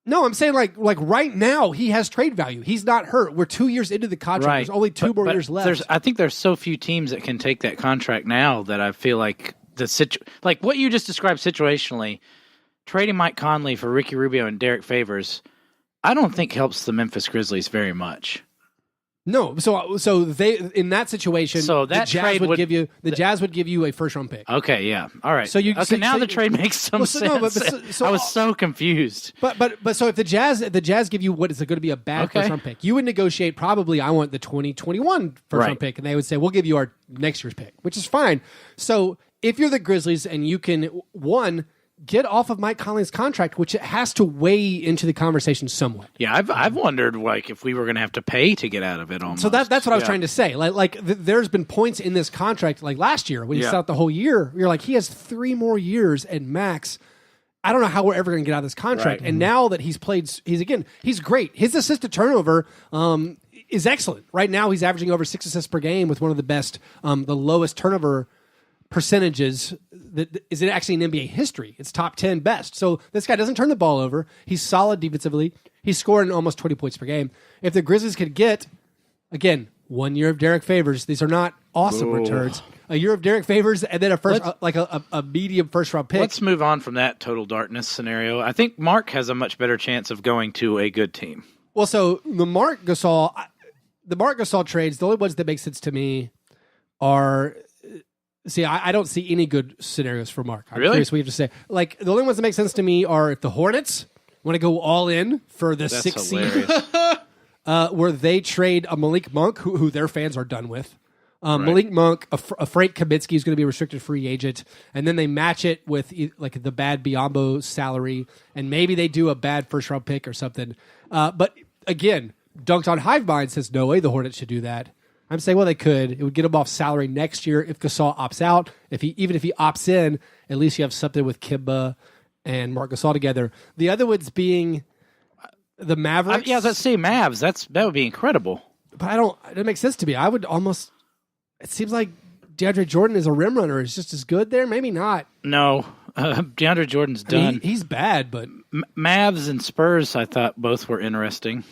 No, I'm saying like right now he has trade value. He's not hurt. We're 2 years into the contract. Right. There's only two more years left. I think there's so few teams that can take that contract now that I feel like like what you just described situationally, trading Mike Conley for Ricky Rubio and Derek Favors, I don't think helps the Memphis Grizzlies very much. No, so they in that situation, so that the Jazz would give you a first round pick. Okay, yeah, all right. So now the trade makes some sense. I was so confused. But so if the Jazz give you what is going to be a bad first round pick, you would negotiate probably I want the 2021 first round pick, and they would say we'll give you our next year's pick, which is fine. So if you're the Grizzlies and you can get off of Mike Conley's contract, which it has to weigh into the conversation somewhat. Yeah, I've wondered like if we were going to have to pay to get out of it. Almost. So that's what I was trying to say. There's been points in this contract, like last year when you set out the whole year, you're like he has 3 more years and max. I don't know how we're ever going to get out of this contract. Right. And now that he's great. His assist to turnover is excellent. Right now he's averaging over 6 assists per game with one of the best, the lowest turnover percentages that is it actually in NBA history. It's top 10 best. So this guy doesn't turn the ball over. He's solid defensively. He's scoring almost 20 points per game. If the Grizzlies could get, again, 1 year of Derek Favors, these are not awesome returns. A year of Derek Favors, and then a medium first-round pick. Let's move on from that total darkness scenario. I think Mark has a much better chance of going to a good team. Well, so the Mark Gasol trades, the only ones that make sense to me are... See, I don't see any good scenarios for Mark. I'm curious what you have to say. Like, the only ones that make sense to me are if the Hornets want to go all in for the 6th seed, where they trade a Malik Monk, who their fans are done with. Malik Monk, a Frank Kaminsky is going to be a restricted free agent, and then they match it with like the bad Biyombo salary, and maybe they do a bad first-round pick or something. But again, Dunc'd on Hive Mind says no way the Hornets should do that. I'm saying, well, they could. It would get him off salary next year if Gasol opts out. Even if he opts in, at least you have something with Kimba and Marc Gasol together. The other ones being the Mavericks. Let's say Mavs. That would be incredible. But it doesn't make sense to me. I would almost. It seems like DeAndre Jordan is a rim runner. Is just as good there. Maybe not. No, DeAndre Jordan's done. He's bad, but Mavs and Spurs, I thought both were interesting.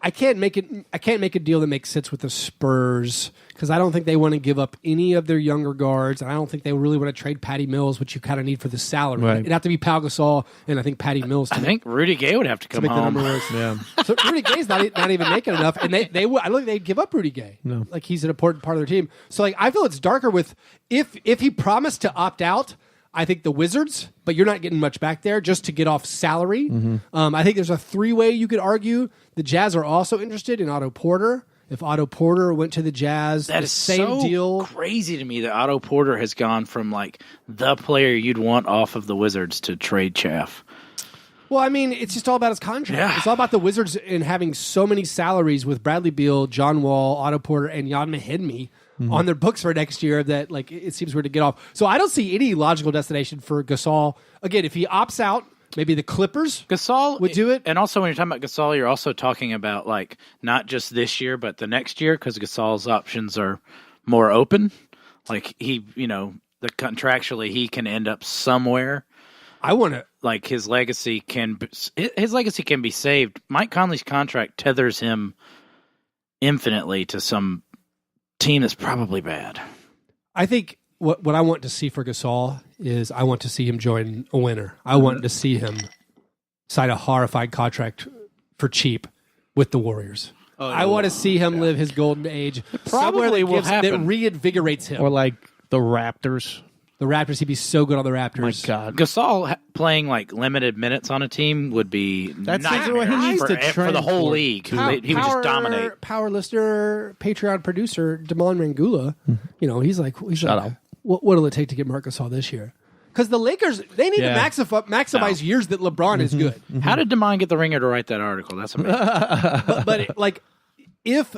I can't make a deal that makes sense with the Spurs because I don't think they want to give up any of their younger guards, and I don't think they really want to trade Patty Mills, which you kind of need for the salary. Right. It'd have to be Pau Gasol and I think Patty Mills. I think Rudy Gay would have to come home. Yeah. So Rudy Gay's not even making enough, and I don't think they'd give up Rudy Gay. No, like he's an important part of their team. So like I feel it's darker with if he promised to opt out. I think the Wizards, but you're not getting much back there just to get off salary. I think there's a three-way you could argue. The Jazz are also interested in Otto Porter. If Otto Porter went to the Jazz, that the is same so deal. Crazy to me that Otto Porter has gone from like the player you'd want off of the Wizards to trade chaff. Well, I mean, it's just all about his contract. Yeah. It's all about the Wizards and having so many salaries with Bradley Beal, John Wall, Otto Porter, and Jan Mahinmi on their books for next year that like it seems weird to get off. So I don't see any logical destination for Gasol. Again, if he opts out, maybe the Clippers would do it. And also when you're talking about Gasol, you're also talking about like not just this year, but the next year because Gasol's options are more open. Like contractually he can end up somewhere. I want to like his legacy can be saved. Mike Conley's contract tethers him infinitely to some team that's probably bad. I think what I want to see for Gasol is I want to see him join a winner. I want to see him sign a horrified contract for cheap with the Warriors. I want to see him live his golden age somewhere that reinvigorates him. Or like the Raptors. The Raptors, he'd be so good on the Raptors. My God. Gasol playing like limited minutes on a team would be nightmare for the whole league. He would just dominate. Power listener, Patreon producer, Damon Mangula, he's like, up. What'll it take to get Marc Gasol this year? Because the Lakers, they need to maximize years that LeBron is good. How did Damon get the Ringer to write that article? That's amazing. but if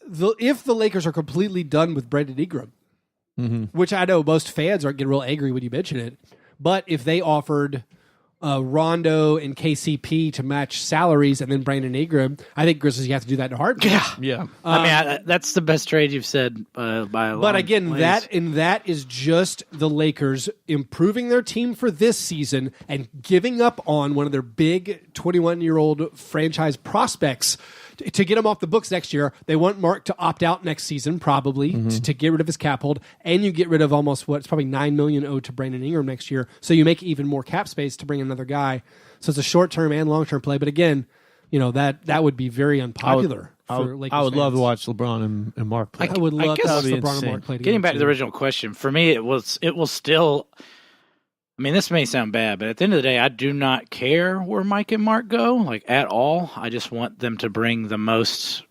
the Lakers are completely done with Brandon Ingram, which I know most fans aren't getting real angry when you mention it, but if they offered Rondo and KCP to match salaries and then Brandon Ingram, I think Grizzlies you have to do that in a heartbeat. Yeah. I mean, that's the best trade you've said by a long But again, ways. that is just the Lakers improving their team for this season and giving up on one of their big 21-year-old franchise prospects to get him off the books next year. They want Mark to opt out next season, probably, to get rid of his cap hold, and you get rid of almost it's probably $9 million owed to Brandon Ingram next year, so you make even more cap space to bring another guy. So it's a short-term and long-term play, but again, that would be very unpopular for Lakers I would love to fans. watch LeBron and Mark play. I would love to watch that'd be LeBron and insane. Mark play together. Getting back to the original question, for me, it will still. I mean, this may sound bad, but at the end of the day, I do not care where Mike and Mark go, like at all. I just want them to bring the most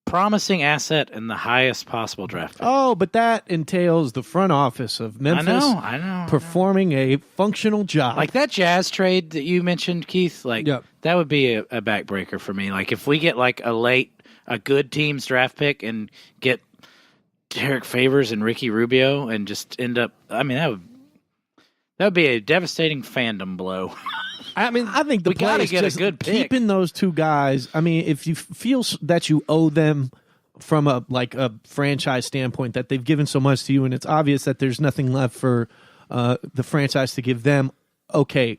promising asset and the highest possible draft pick. Oh, but that entails the front office of Memphis I know. performing a functional job. Like that Jazz trade that you mentioned, Keith, Yep. that would be a backbreaker for me. Like if we get like a good team's draft pick and get Derek Favors and Ricky Rubio and just end up, I mean, that would be a devastating fandom blow. I think the we gotta play is get a just good pick. keeping those two guys. I mean, if you feel that you owe them from a franchise standpoint, that they've given so much to you, and it's obvious that there's nothing left for the franchise to give them. Okay,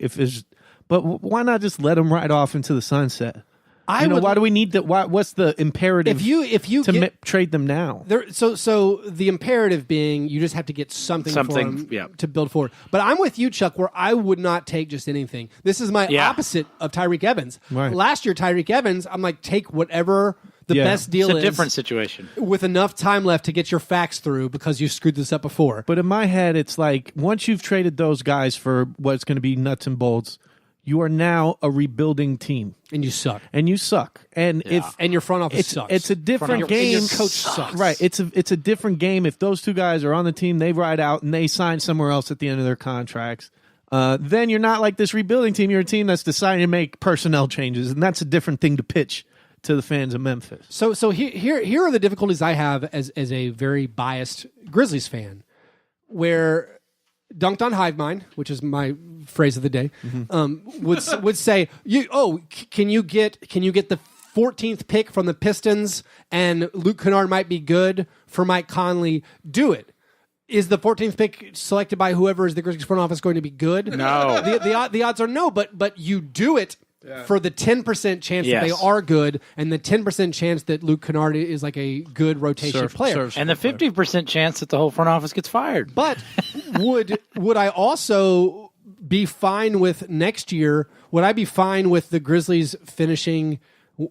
but why not just let them ride off into the sunset? Why do we need that? What's the imperative? If you trade them now, so the imperative being you just have to get something for them to build forward. But I'm with you, Chuck, where I would not take just anything. This is my opposite of Tyreek Evans. Right. Last year, Tyreek Evans, I'm like, take whatever the best deal is. It's a different situation with enough time left to get your facts through because you screwed this up before. But in my head, it's like once you've traded those guys for what's going to be nuts and bolts. You are now a rebuilding team, and you suck. And your front office sucks. It's a different game. And your coach sucks. Right. It's a different game. If those two guys are on the team, they ride out and they sign somewhere else at the end of their contracts. Then you're not like this rebuilding team. You're a team that's deciding to make personnel changes, and that's a different thing to pitch to the fans of Memphis. So here are the difficulties I have as a very biased Grizzlies fan, where Dunc'd on Hive Mind, which is my phrase of the day, would say, can you get the 14th pick from the Pistons and Luke Kennard might be good for Mike Conley? Do it. Is the 14th pick selected by whoever is the Grizzlies front office going to be good? No. The odds are no, but you do it. Yeah. For the 10% chance that they are good, and the 10% chance that Luke Kennard is like a good rotation player, and the 50% chance that the whole front office gets fired. But would I also be fine with next year? Would I be fine with the Grizzlies finishing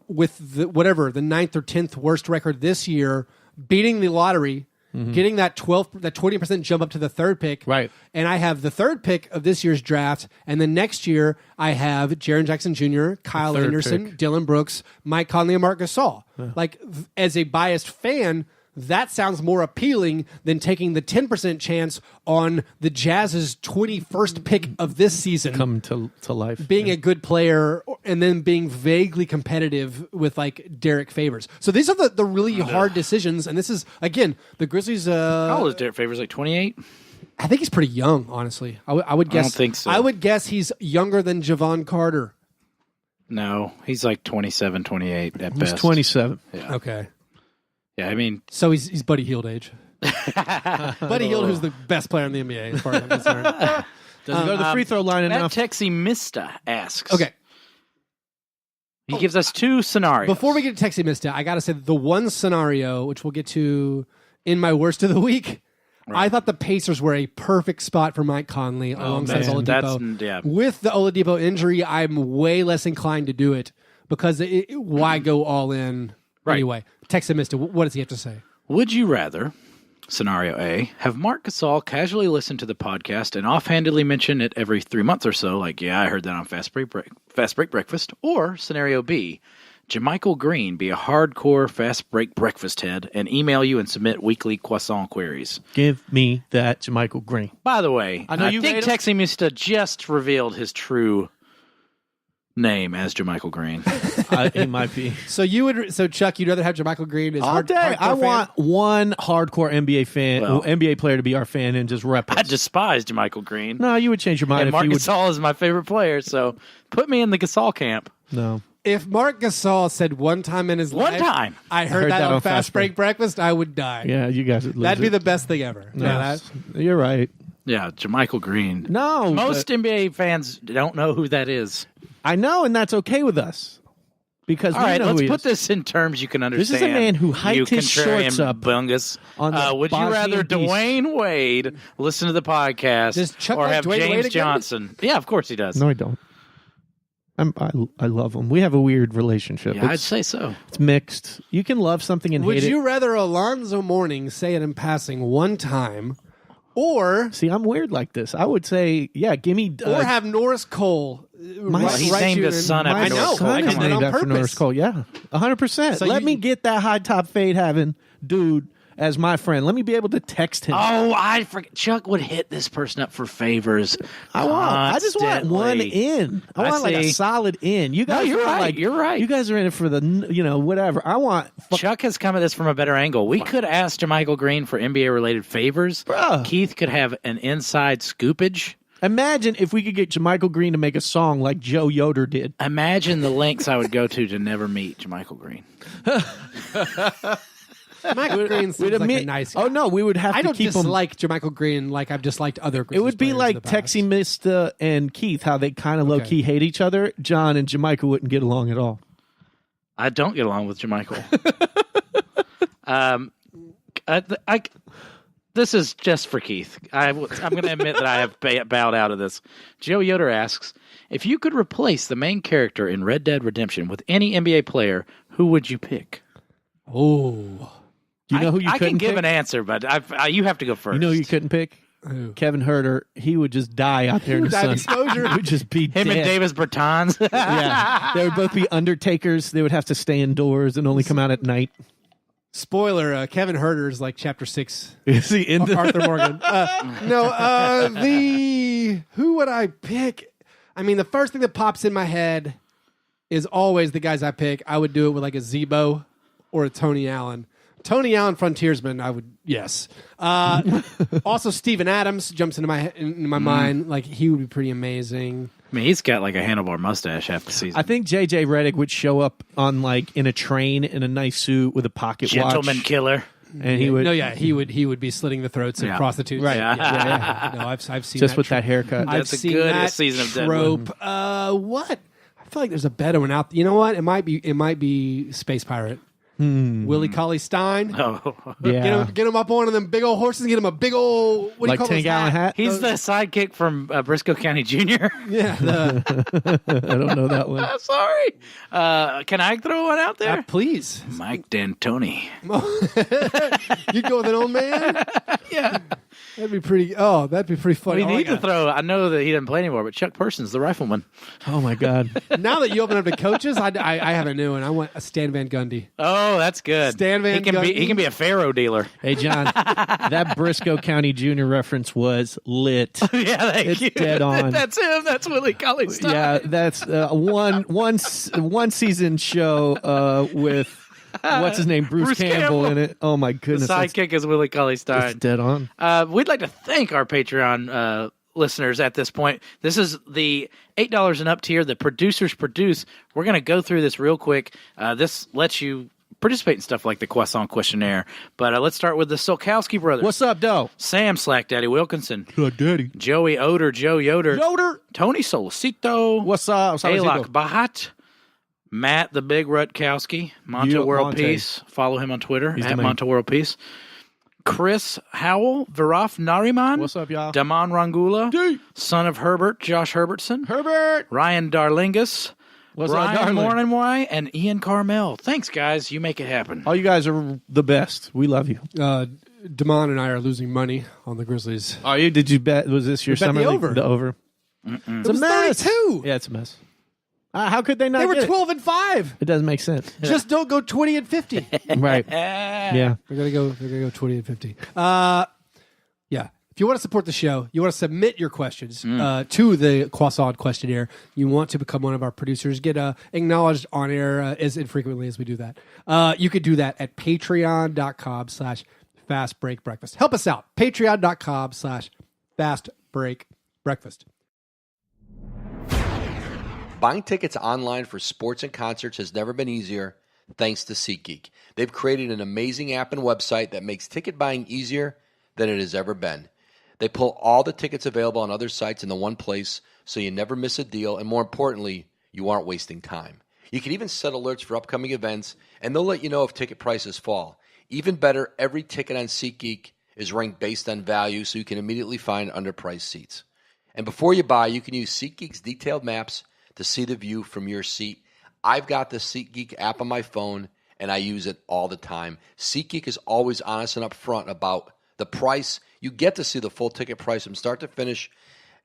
with the 9th or 10th worst record this year, beating the lottery? Getting that 20% jump up to the third pick, right? And I have the third pick of this year's draft, and then next year I have Jaren Jackson Jr., Kyle Anderson, Dylan Brooks, Mike Conley, and Marc Gasol. Yeah. Like as a biased fan, that sounds more appealing than taking the 10% chance on the Jazz's 21st pick of this season, come to life, being a good player, and then being vaguely competitive with like Derek Favors. So these are the really hard decisions, and this is again the Grizzlies. How old is Derek Favors? Like 28. I think he's pretty young, honestly. I would guess. I don't think so. I would guess he's younger than Javon Carter. No, he's like 27, 28 at best. He's 27. Yeah. Okay. Yeah, I mean... So he's Buddy Hield age. Buddy Hield, who's the best player in the NBA, as far as I'm concerned. Doesn't go to the free throw line enough. Texie Mista asks. Okay. He gives us two scenarios. Before we get to Texie Mista, I got to say the one scenario, which we'll get to in my worst of the week, I thought the Pacers were a perfect spot for Mike Conley alongside Oladipo. With the Oladipo injury, I'm way less inclined to do it because why go all in anyway? Texie Mista, what does he have to say? Would you rather, scenario A, have Marc Gasol casually listen to the podcast and offhandedly mention it every 3 months or so, like, I heard that on Fast Break Breakfast, or scenario B, JaMychal Green be a hardcore Fast Break Breakfast head and email you and submit weekly croissant queries? Give me that JaMychal Green. By the way, I think Texie Mista just revealed his true name as JaMychal Green. He might be. So Chuck, you'd rather have JaMychal Green as all day. I want one hardcore NBA fan, NBA player to be our fan and just rep us. I despise JaMychal Green. No, you would change your mind. And Marc Gasol is my favorite player, so put me in the Gasol camp. No. If Marc Gasol said one time in his life, I heard that on Fast Break Breakfast, I would die. Yeah, you guys would lose. That'd be the best thing ever. No, you're right. Yeah, JaMychal Green. No. Most NBA fans don't know who that is. I know, and that's okay with us. Because all right, let's put this in terms you can understand. This is a man who hiked his shorts up. Bungus. Would you rather Dwayne Wade listen to the podcast or have James Johnson? Yeah, of course he does. No, I don't. I love him. We have a weird relationship. Yeah, I'd say so. It's mixed. You can love something and hate it. Would you rather Alonzo Mourning say it in passing one time, or see? I'm weird like this. I would say, give me or have Norris Cole. He named his son after Norris Cole. My son is named after Norris Cole. Yeah, 100%. Let me get that high top fade having dude as my friend. Let me be able to text him. Oh, I forget. Chuck would hit this person up for favors. I just want one in. I want like a solid in. You guys, you're right. You're right. You guys are in it for the whatever. I want. Chuck has come at this from a better angle. We could ask JaMychal Green for NBA related favors. Bruh. Keith could have an inside scoopage. Imagine if we could get JaMychal Green to make a song like Joe Yoder did. Imagine the lengths I would go to never meet JaMychal Green. JaMychal Green seems like a nice guy. Oh, no, we would have to keep him. I don't dislike JaMychal Green like I've disliked other Grizzlies. It would be like Texie Mista and Keith, how they kind of low-key hate each other. John and JaMychal wouldn't get along at all. I don't get along with Jermichael. This is just for Keith. I'm going to admit that I have bowed out of this. Joe Yoder asks, if you could replace the main character in Red Dead Redemption with any NBA player, who would you pick? Oh. Do you know who you couldn't pick? I can give an answer, but you have to go first. You know who you couldn't pick? Who? Kevin Herter. He would just die out there in the sun. Exposure. He would just be him dead. And Davis Bertans. Yeah. They would both be undertakers. They would have to stay indoors and only come out at night. Spoiler, Kevin Herter is like chapter 6. Is he in Arthur Morgan? Who would I pick? I mean, the first thing that pops in my head is always the guys I pick. I would do it with like a Zebo or a Tony Allen. Tony Allen, frontiersman, I would, yes. Also, Steven Adams jumps into my mind. Like, he would be pretty amazing. I mean, he's got like a handlebar mustache half the season. I think J.J. Redick would show up on like in a train in a nice suit with a pocket Gentleman watch. killer. And he would. No, yeah, he would be slitting the throats of prostitutes. Right. Yeah. No, I've seen just that with that haircut. I've That's a seen good that season of trope. What? I feel like there's a better one out. You know what? It might be Space Pirate. Willie Cauley-Stein. Oh, yeah. Get him up on one of them big old horses. Get him a big old like 10-gallon hat. He's the sidekick from Briscoe County Jr. Yeah. I don't know that one. Sorry. Can I throw one out there? Please. Mike D'Antoni. You'd go with an old man? Yeah. That'd be pretty funny. We need to throw, I know that he doesn't play anymore, but Chuck Persons, the rifleman. Oh, my God. Now that you open up to coaches, I have a new one. I want a Stan Van Gundy. Oh, that's good. Stan Van Gundy. He can be a Faro dealer. Hey, John, that Briscoe County Jr. reference was lit. Yeah, thank you. Dead on. That's him. That's Willie Cauley-Stein. Yeah, that's one season show with what's his name, Bruce Campbell in it. Oh my goodness, the sidekick is Willie Cauley-Stein. It's dead on. We'd like to thank our Patreon listeners at this point. This is the $8 and up tier. The producers produce. We're going to go through this real quick. This lets you participate in stuff like the Croissant Questionnaire. But let's start with the Solkowski brothers. What's up, Doe? Sam Slack Daddy Wilkinson. Good daddy. Joey Oder, Joe Yoder. Tony Solicito. What's up? Alok Bahat. Matt the Big Rutkowski. Monta World Monte. Peace. Follow him on Twitter He's at the man. Monta World Peace. Chris Howell. Viraf Nariman. What's up, y'all? Damon Rangula. D. Son of Herbert. Josh Herbertson. Herbert. Ryan Darlingus. What's up, Ryan darling? Morningway. And Ian Carmel. Thanks, guys. You make it happen. All you guys are the best. We love you. Damon and I are losing money on the Grizzlies. Are you? Did you bet? Was this your bet summer the league? over. The over. It's a mess. 32. Yeah, it's a mess. How could they not? They were get 12-5. It doesn't make sense. Just don't go 20-50. Right. Yeah. They're gonna go 20-50. Yeah. If you want to support the show, you want to submit your questions to the Croissant Questionnaire. You want to become one of our producers, get acknowledged on air as infrequently as we do that. You could do that at patreon.com/fastbreakbreakfast. Help us out. Patreon.com/fastbreakbreakfast. Buying tickets online for sports and concerts has never been easier thanks to SeatGeek. They've created an amazing app and website that makes ticket buying easier than it has ever been. They pull all the tickets available on other sites into one place so you never miss a deal, and more importantly, you aren't wasting time. You can even set alerts for upcoming events, and they'll let you know if ticket prices fall. Even better, every ticket on SeatGeek is ranked based on value, so you can immediately find underpriced seats. And before you buy, you can use SeatGeek's detailed maps to see the view from your seat. I've got the SeatGeek app on my phone, and I use it all the time. SeatGeek is always honest and upfront about the price. You get to see the full ticket price from start to finish,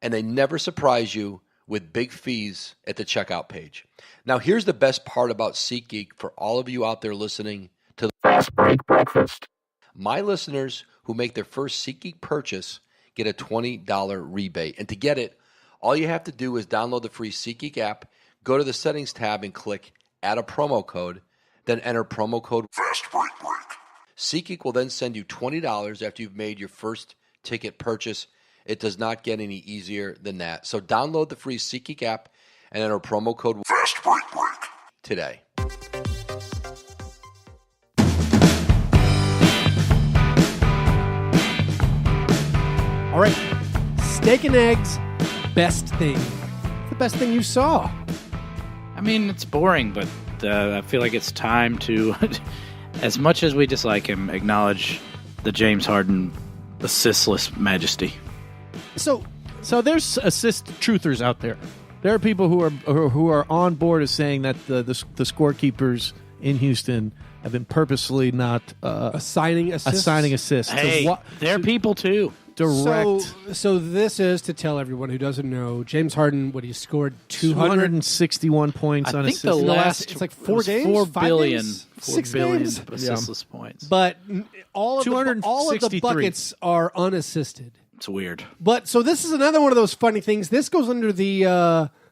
and they never surprise you with big fees at the checkout page. Now, here's the best part about SeatGeek for all of you out there listening to the Fast Break Breakfast. My listeners who make their first SeatGeek purchase get a $20 rebate. And to get it, all you have to do is download the free SeatGeek app, go to the settings tab and click add a promo code, then enter promo code FASTBREAK. SeatGeek will then send you $20 after you've made your first ticket purchase. It does not get any easier than that. So download the free SeatGeek app and enter promo code FASTBREAK today. All right. Steak and eggs, best thing. The best thing you saw. I mean, it's boring, but I feel like it's time to, as much as we dislike him, acknowledge the James Harden assistless majesty. So there's assist truthers out there. There are people who are on board as saying that the scorekeepers in Houston have been purposely not assigning assists. Hey, they're people too. Direct. So this is to tell everyone who doesn't know, James Harden, he scored 261 points on assists. I think the last it's like 4 games, 4 5 billion, games? 4 6 billion games? assistless points. But all of the buckets are unassisted. It's weird. But so this is another one of those funny things. This goes under the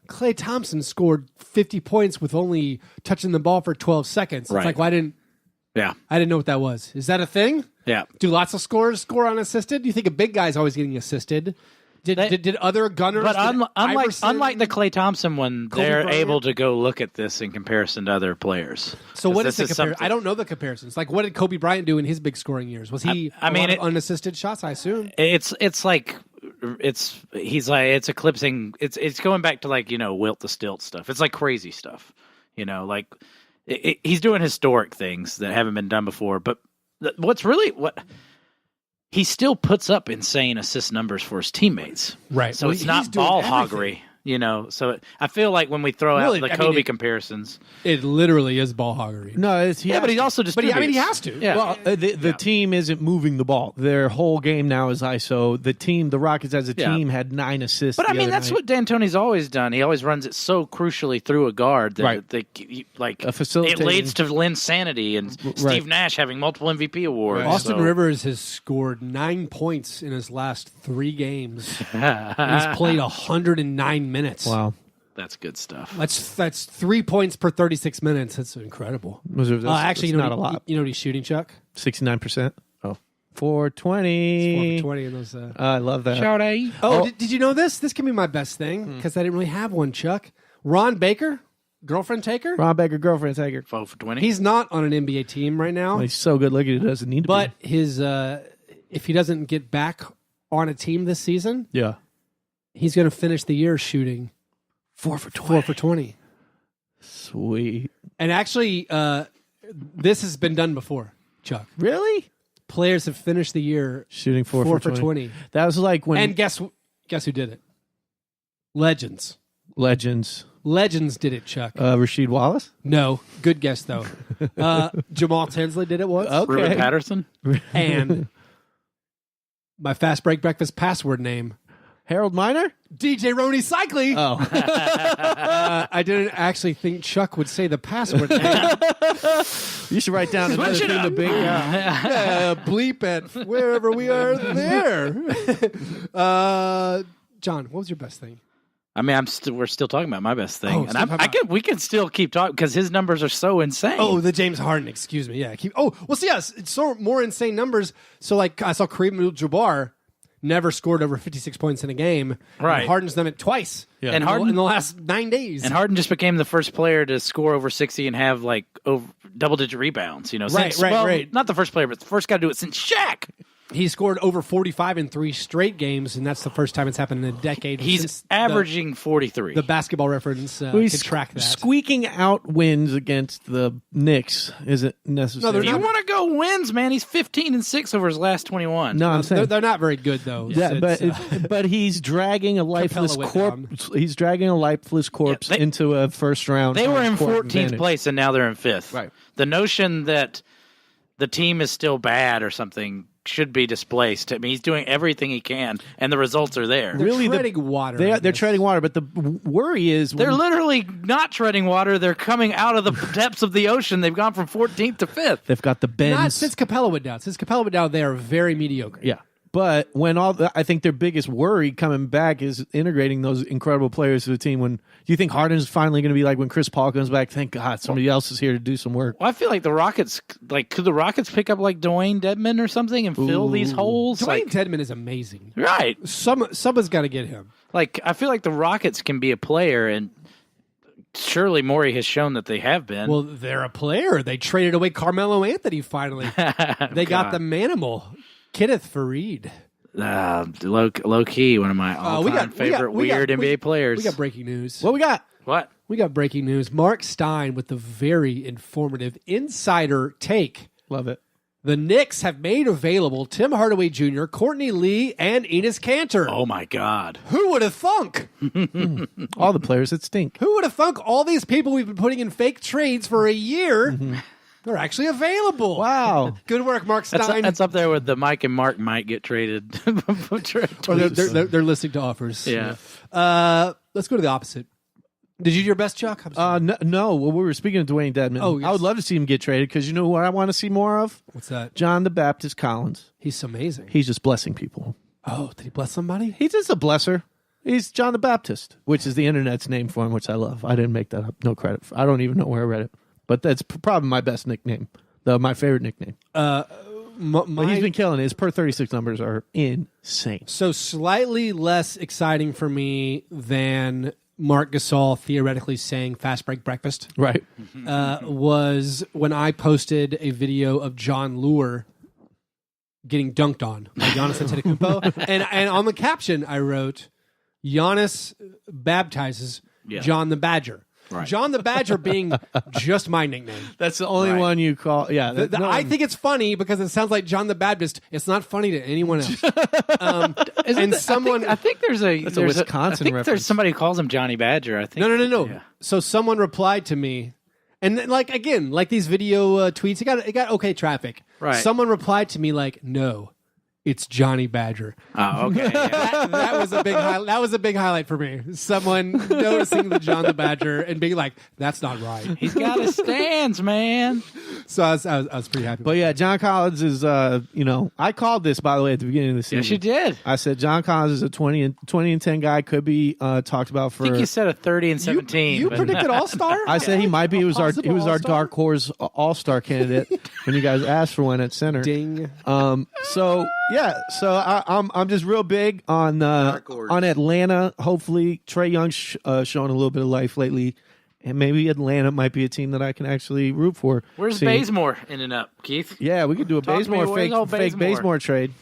Klay Thompson scored 50 points with only touching the ball for 12 seconds. Right. It's like, I didn't know what that was. Is that a thing? Yeah. Do lots of scorers score unassisted? Do you think a big guy's always getting assisted? Did other gunners? But unlike the Klay Thompson one, Kobe they're Bryant? able to go look at this in comparison to other players. So what is the comparison? I don't know the comparisons. Like, what did Kobe Bryant do in his big scoring years? Was he unassisted shots? I assume it's eclipsing. It's going back to Wilt the Stilt stuff. It's like crazy stuff. He's doing historic things that haven't been done before. But what he still puts up insane assist numbers for his teammates. Right. So it's not ball hoggery. So I feel like when we throw out the Kobe comparisons, it literally is ball hoggery. No, but he also distributes. He has to. Yeah. Well, the team isn't moving the ball. Their whole game now is ISO. The Rockets as a team had 9 assists. But that's what D'Antoni's always done. He always runs it so crucially through a guard that a facilitating. It leads to Linsanity and Steve Nash having multiple MVP awards. Right. Austin Rivers has scored 9 points in his last 3 games. He's played 109 minutes. Wow. That's good stuff. That's 3 points per 36 minutes. That's incredible. Actually, not a lot. You know what he's shooting, Chuck? 69%. Oh. 420. 420 in those. I love that. Shout out. Did you know this? This can be my best thing because I didn't really have one, Chuck. Ron Baker, girlfriend taker? Ron Baker, girlfriend taker. 4 for 20. He's not on an NBA team right now. Well, he's so good looking, he doesn't need to but be. his if he doesn't get back on a team this season, he's going to finish the year shooting 4 for 20. 4 for 20. Sweet. And actually, this has been done before, Chuck. Really? Players have finished the year shooting 4 for 20. That was like when. And guess who did it? Legends. Legends did it, Chuck. Rasheed Wallace? No. Good guess, though. Jamal Tinsley did it once. Okay. Ruben Patterson? And my fast break breakfast password name. Harold Miner? DJ Roney Cycli. Oh. I didn't actually think Chuck would say the password name. You should write down another thing to big bleep it wherever we are there. John, what was your best thing? We're still talking about my best thing, we can still keep talking because his numbers are so insane. Oh, the James Harden, excuse me. Yeah. It's so more insane numbers. So, I saw Kareem Abdul-Jabbar never scored over 56 points in a game. Right. And Harden's done it twice. Yeah. And Harden in the last 9 days. And Harden just became the first player to score over 60 and have over double-digit rebounds. Right. Not the first player, but the first guy to do it since Shaq. He scored over 45 in 3 straight games, and that's the first time it's happened in a decade. He's averaging 43. The Basketball Reference can track that. Squeaking out wins against the Knicks isn't necessary. No, you want to go wins, man. He's 15-6 over his last 21. No, I'm saying they're not very good though. Yeah, but he's dragging a lifeless corpse. He's dragging a lifeless corpse into a first round. They were in 14th place, and now they're in 5th. Right. The notion that the team is still bad or something should be displaced. He's doing everything he can, and the results are there. They're treading water. They're treading water, but the worry is they're literally not treading water. They're coming out of the depths of the ocean. They've gone from 14th to 5th. They've got the bends. Not since Capella went down. Since Capella went down, they are very mediocre. Yeah. But I think their biggest worry coming back is integrating those incredible players to the team. Do you think Harden's finally going to be like when Chris Paul comes back? Thank God somebody else is here to do some work. Well, I feel like the Rockets, could the Rockets pick up like Dwayne Dedmon or something and fill these holes? Dwayne Dedmon is amazing, right? Someone's got to get him. I feel like the Rockets can be a player, and surely Morey has shown that they have been. Well, they're a player. They traded away Carmelo Anthony finally. They got the manimal. Kenneth Faried. Low key, one of my all-time favorite weird NBA players. We got breaking news. What we got? What? We got breaking news. Mark Stein with the very informative insider take. Love it. The Knicks have made available Tim Hardaway Jr., Courtney Lee, and Enes Kanter. Oh, my God. Who would have thunk? All the players that stink. Who would have thunk all these people we've been putting in fake trades for a year, they're actually available? Wow. Good work, Mark Stein. That's up there with the Mike and Mark might get traded. Or they're listening to offers. Yeah. Let's go to the opposite. Did you do your best, Chuck? No. Well, we were speaking of Dwayne Dedman. Oh, yes. I would love to see him get traded because you know what I want to see more of? What's that? John the Baptist Collins. He's amazing. He's just blessing people. Oh, did he bless somebody? He's just a blesser. He's John the Baptist, which is the internet's name for him, which I love. I didn't make that up. No credit. I don't even know where I read it. But that's probably my best nickname. My favorite nickname. But he's been killing it. His per 36 numbers are insane. So slightly less exciting for me than Mark Gasol theoretically saying fast break breakfast. Right. Was when I posted a video of John Lure getting dunked on by Giannis Antetokounmpo. and on the caption I wrote, Giannis baptizes John the Badger. Right. John the Badger being just my nickname. That's the only one you call. Yeah. I think it's funny because it sounds like John the Baptist. It's not funny to anyone else. I think there's a Wisconsin reference. There's somebody who calls him Johnny Badger. I think. No. Yeah. So someone replied to me, and like these video tweets, it got okay traffic. Right. Someone replied to me like, no. It's Johnny Badger. Oh, okay. Yeah. That was a big that was a big highlight for me. Someone noticing the John the Badger and being like, "That's not right." He's got his stands, man. So I was pretty happy. But yeah, John Collins is. I called this by the way at the beginning of the season. Yes, you did. I said John Collins is a 20 and 10 guy. Could be talked about for. I think you said a 30 and 17. You predicted All-Star. I said he might be. He was our dark horse All-Star candidate when you guys asked for one at center. Ding. So I'm just real big on Atlanta. Hopefully, Trae Young's showing a little bit of life lately, and maybe Atlanta might be a team that I can actually root for. Where's Bazemore ending up, Keith? Yeah, we could do a Bazemore fake Bazemore trade.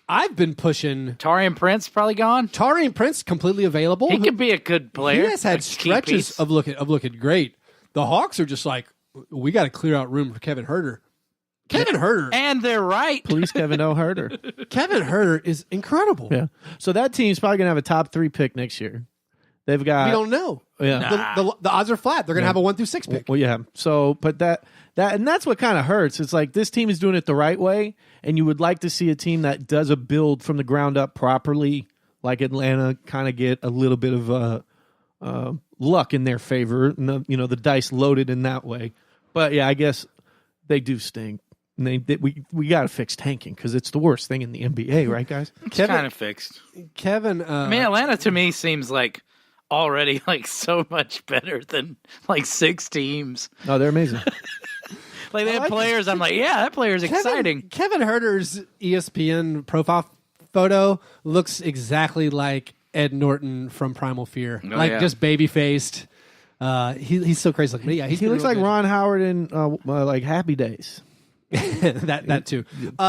I've been pushing. Taurean Prince probably gone. Taurean Prince completely available. He could be a good player. He has had stretches of looking great. The Hawks are just like, we got to clear out room for Kevin Huerter. Kevin Huerter. And they're right. Please, Kevin O. Huerter. Kevin Huerter is incredible. Yeah. So that team's probably going to have a top 3 pick next year. They've got. We don't know. Yeah. The odds are flat. They're going to have a 1 through 6 pick. Well, yeah. So, but that's what kind of hurts. It's like this team is doing it the right way, and you would like to see a team that does a build from the ground up properly, like Atlanta, kind of get a little bit of luck in their favor. And the dice loaded in that way. But yeah, I guess they do stink. And we got to fix tanking because it's the worst thing in the NBA, right, guys? It's kind of fixed. Kevin, Atlanta to me seems like already like so much better than like 6 teams. Oh, they're amazing. Like they have players. I'm like, yeah, that player's exciting. Kevin Huerter's ESPN profile photo looks exactly like Ed Norton from Primal Fear, just baby faced. He's so crazy looking. Yeah, he looks like good. Ron Howard in like Happy Days. that too.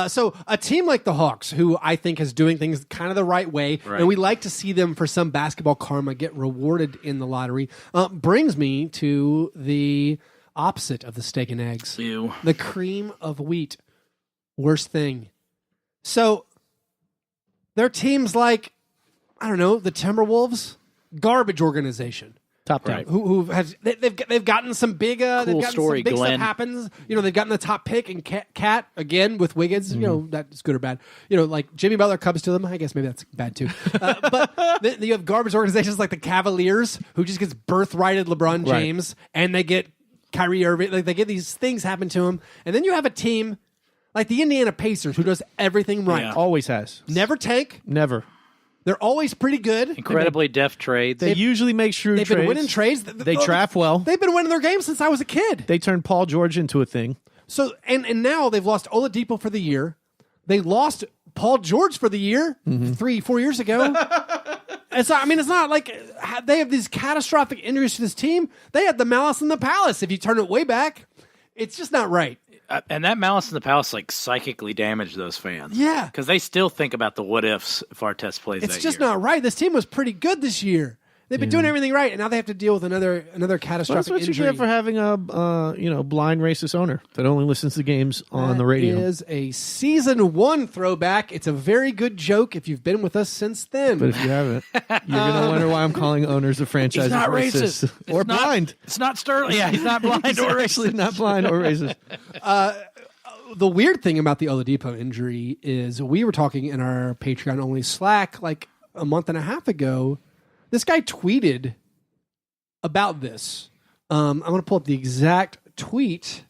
So a team like the Hawks, who I think is doing things kind of the right way, and we like to see them for some basketball karma get rewarded in the lottery, brings me to the opposite of the steak and eggs. Ew. The cream of wheat. Worst thing. So there are teams like, I don't know, the Timberwolves, garbage organization. Top 10. They've gotten some big story, some big Glenn. stuff happens. They've gotten the top pick and Cat again with Wiggins. That's good or bad. Like Jimmy Butler comes to them. I guess maybe that's bad too. But then you have garbage organizations like the Cavaliers, who just gets birthrighted LeBron James, and they get Kyrie Irving. Like they get these things happen to them, and then you have a team like the Indiana Pacers, who does everything right. Yeah. Always has. Never tank. Never. They're always pretty good. Incredibly deft trades. They usually make shrewd trades. They've been winning trades. They draft well. They've been winning their games since I was a kid. They turned Paul George into a thing. So and now they've lost Oladipo for the year. They lost Paul George for the year 3-4 years ago. It's not like they have these catastrophic injuries to this team. They had the malice in the palace. If you turn it way back, it's just not right. And that malice in the palace psychically damaged those fans. Yeah. Because they still think about the what ifs if Artest plays that year. It's just not right. This team was pretty good this year. They've been doing everything right, and now they have to deal with another catastrophic That's what injury. you get for having a blind racist owner that only listens to games on the radio. It is a season 1 throwback. It's a very good joke if you've been with us since then. But if you haven't, you're going to wonder why I'm calling owners of franchises He's not racist. Or blind. It's not Sterling. Yeah, he's not blind or racist. Not blind or racist. The weird thing about the Oladipo injury is we were talking in our Patreon-only Slack like a month and a half ago. This guy tweeted about this. I'm going to pull up the exact tweet.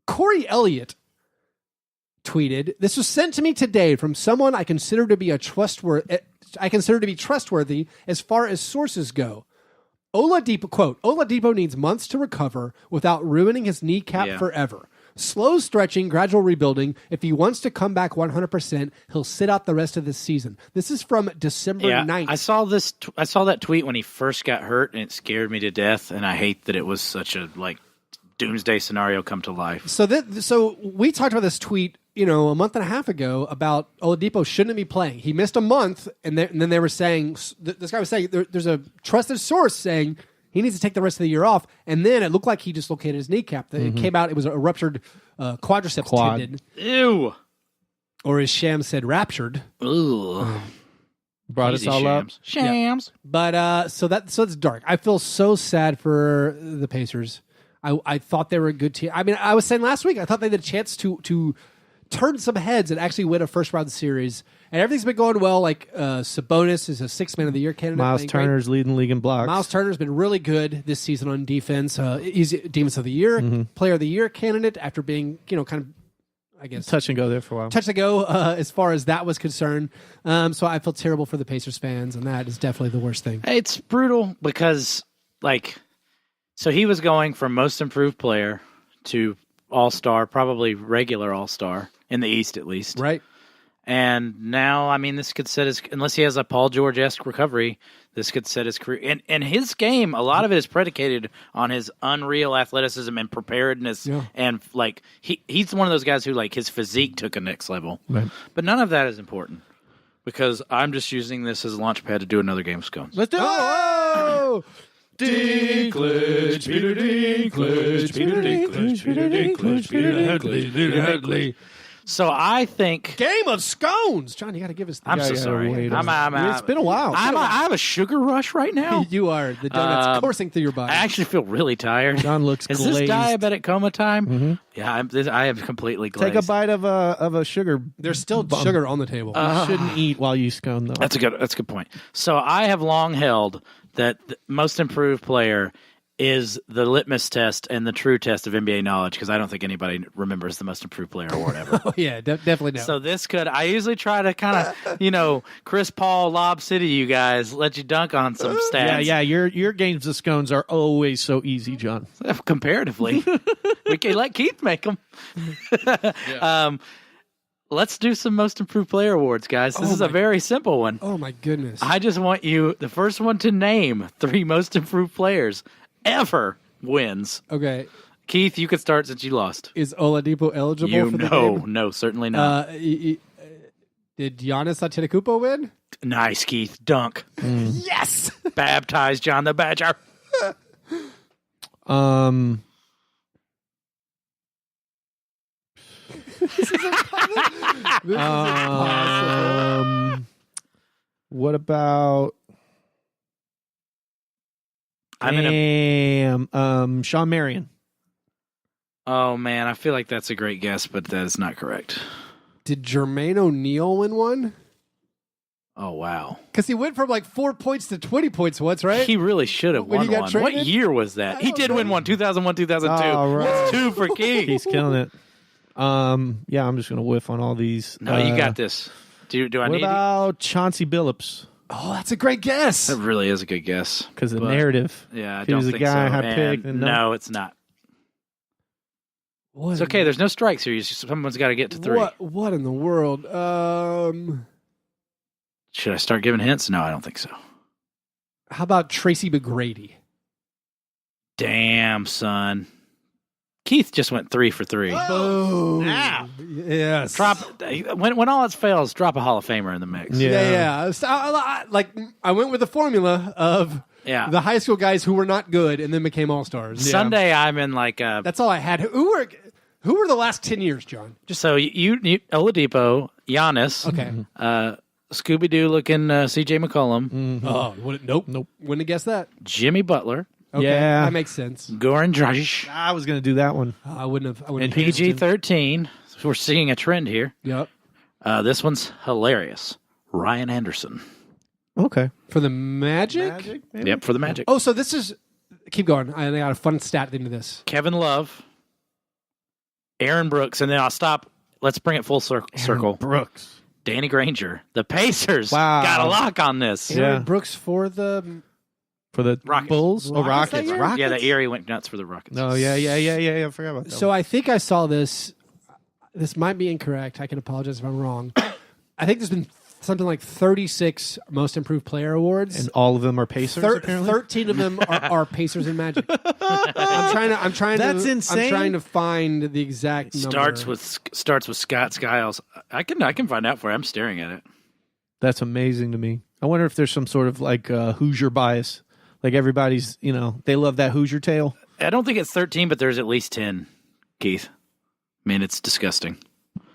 Corey Elliott tweeted, "This was sent to me today from someone I consider to be trustworthy as far as sources go. Oladipo, quote, Oladipo needs months to recover without ruining his kneecap forever. Slow stretching, gradual rebuilding. If he wants to come back 100%, he'll sit out the rest of the season." This is from December 9th. I saw this. I saw that tweet when he first got hurt, and it scared me to death. And I hate that it was such a doomsday scenario come to life. So we talked about this tweet, a month and a half ago about Oladipo shouldn't be playing. He missed a month, and then they were saying, this guy was saying, there's a trusted source saying he needs to take the rest of the year off. And then it looked like he dislocated his kneecap. It came out, it was a ruptured quadriceps tendon. Ew. Or as Sham said, raptured. Ooh. Brought us all up. Shams. Yeah. But so it's dark. I feel so sad for the Pacers. I thought they were a good team. I mean, I was saying last week, I thought they had a chance to turn some heads and actually win a first-round series. And everything's been going well. Like Sabonis is a 6th Man of the Year candidate. Miles Turner's leading the league in blocks. Miles Turner's been really good this season on defense. He's Defense of the Year, Player of the Year candidate after being, kind of, I guess, touch and go there for a while. Touch and go as far as that was concerned. So I feel terrible for the Pacers fans, and that is definitely the worst thing. It's brutal because, so he was going from most improved player to all-star, probably regular all-star, in the East at least. Right. And now, I mean, this could set his, unless he has a Paul George-esque recovery, this could set his career. And his game, a lot of it is predicated on his unreal athleticism and preparedness. Yeah. And, he's one of those guys who, his physique took a next level. Right. But none of that is important because I'm just using this as a launch pad to do another game of scones. Let's do it! Oh! Dinklage, Peter Dinklage, Peter Dinklage, Peter Dinklage, Peter Dinklage. So I think game of scones. John, you got to give us. I'm so sorry. It's been a while. I have a sugar rush right now. You are the donuts coursing through your body. I actually feel really tired. John looks glazed. Is this diabetic coma time? Mm-hmm. Yeah, I am completely glazed. Take a bite of a sugar. There's still sugar on the table. You shouldn't eat while you scone though. That's a good point. So I have long held that the most improved player is the litmus test and the true test of NBA knowledge because I don't think anybody remembers the most improved player award ever. Oh, yeah, definitely no. So I usually try to kind of, Chris Paul, Lob City, you guys, let you dunk on some stats. Yeah, your games of scones are always so easy, John. Comparatively. We can let Keith make them. Let's do some most improved player awards, guys. This is a very simple one. Oh, my goodness. I just want you, the first one to name 3 most improved players ever wins. Okay. Keith, you could start since you lost. Is Oladipo eligible for the game? No, certainly not. Did Giannis Antetokounmpo win? Nice, Keith. Dunk. Yes! Baptize John the Badger. This is impossible. What about Sean Marion? Oh, man, I feel like that's a great guess, but that is not correct. Did Jermaine O'Neal win one? Oh, wow. Because he went from 4 points to 20 points once, right? He really should have won one. What year was that? He did win one, 2001, 2002. Oh, right. That's 2 for Keith. He's killing it. Yeah, I'm just going to whiff on all these. No, you got this. Do I need What about Chauncey Billups? Oh, that's a great guess. That really is a good guess. Because the narrative. Yeah, I he don't was think the guy so. I picked. No, it's not. It's okay. There's no strikes here. Someone's got to get to 3. What in the world? Should I start giving hints? No, I don't think so. How about Tracy McGrady? Damn, son. Keith just went 3 for 3. Boom. Now, Yes. when all else fails, drop a Hall of Famer in the mix. Yeah. So, I went with the formula of the high school guys who were not good and then became all-stars. Sunday, I'm in like a... That's all I had. Who were the last 10 years, John? Just so you Oladipo, Giannis, Okay. Scooby-Doo looking C.J. McCollum. Mm-hmm. Oh, nope. Wouldn't have guessed that. Jimmy Butler. Okay, Yeah. that makes sense. Goran Dragic. I was going to do that one. I wouldn't have. And PG-13. So we're seeing a trend here. Yep. This one's hilarious. Ryan Anderson. Okay. For the Magic? Maybe? Yep, for the Magic. Oh, so this is... Keep going. I got a fun stat into this. Kevin Love. Aaron Brooks. And then I'll stop. Let's bring it full circle. Brooks. Danny Granger. The Pacers. Wow. Got a lock on this. Aaron Brooks for the Rockets. Bulls? Rockets? Rockets? Yeah, the Erie went nuts for the Rockets. Oh, yeah. I forgot about that. So I think I saw this. This might be incorrect. I can apologize if I'm wrong. I think there's been something like 36 Most Improved Player awards. And all of them are Pacers, apparently? 13 of them are Pacers and Magic. I'm trying That's to, insane. I'm trying to find the exact number. Starts with Scott Skiles. I can find out for you. I'm staring at it. That's amazing to me. I wonder if there's some sort of like Hoosier bias. Like everybody's, they love that Hoosier tale. I don't think it's 13, but there's at least 10, Keith. Man, it's disgusting.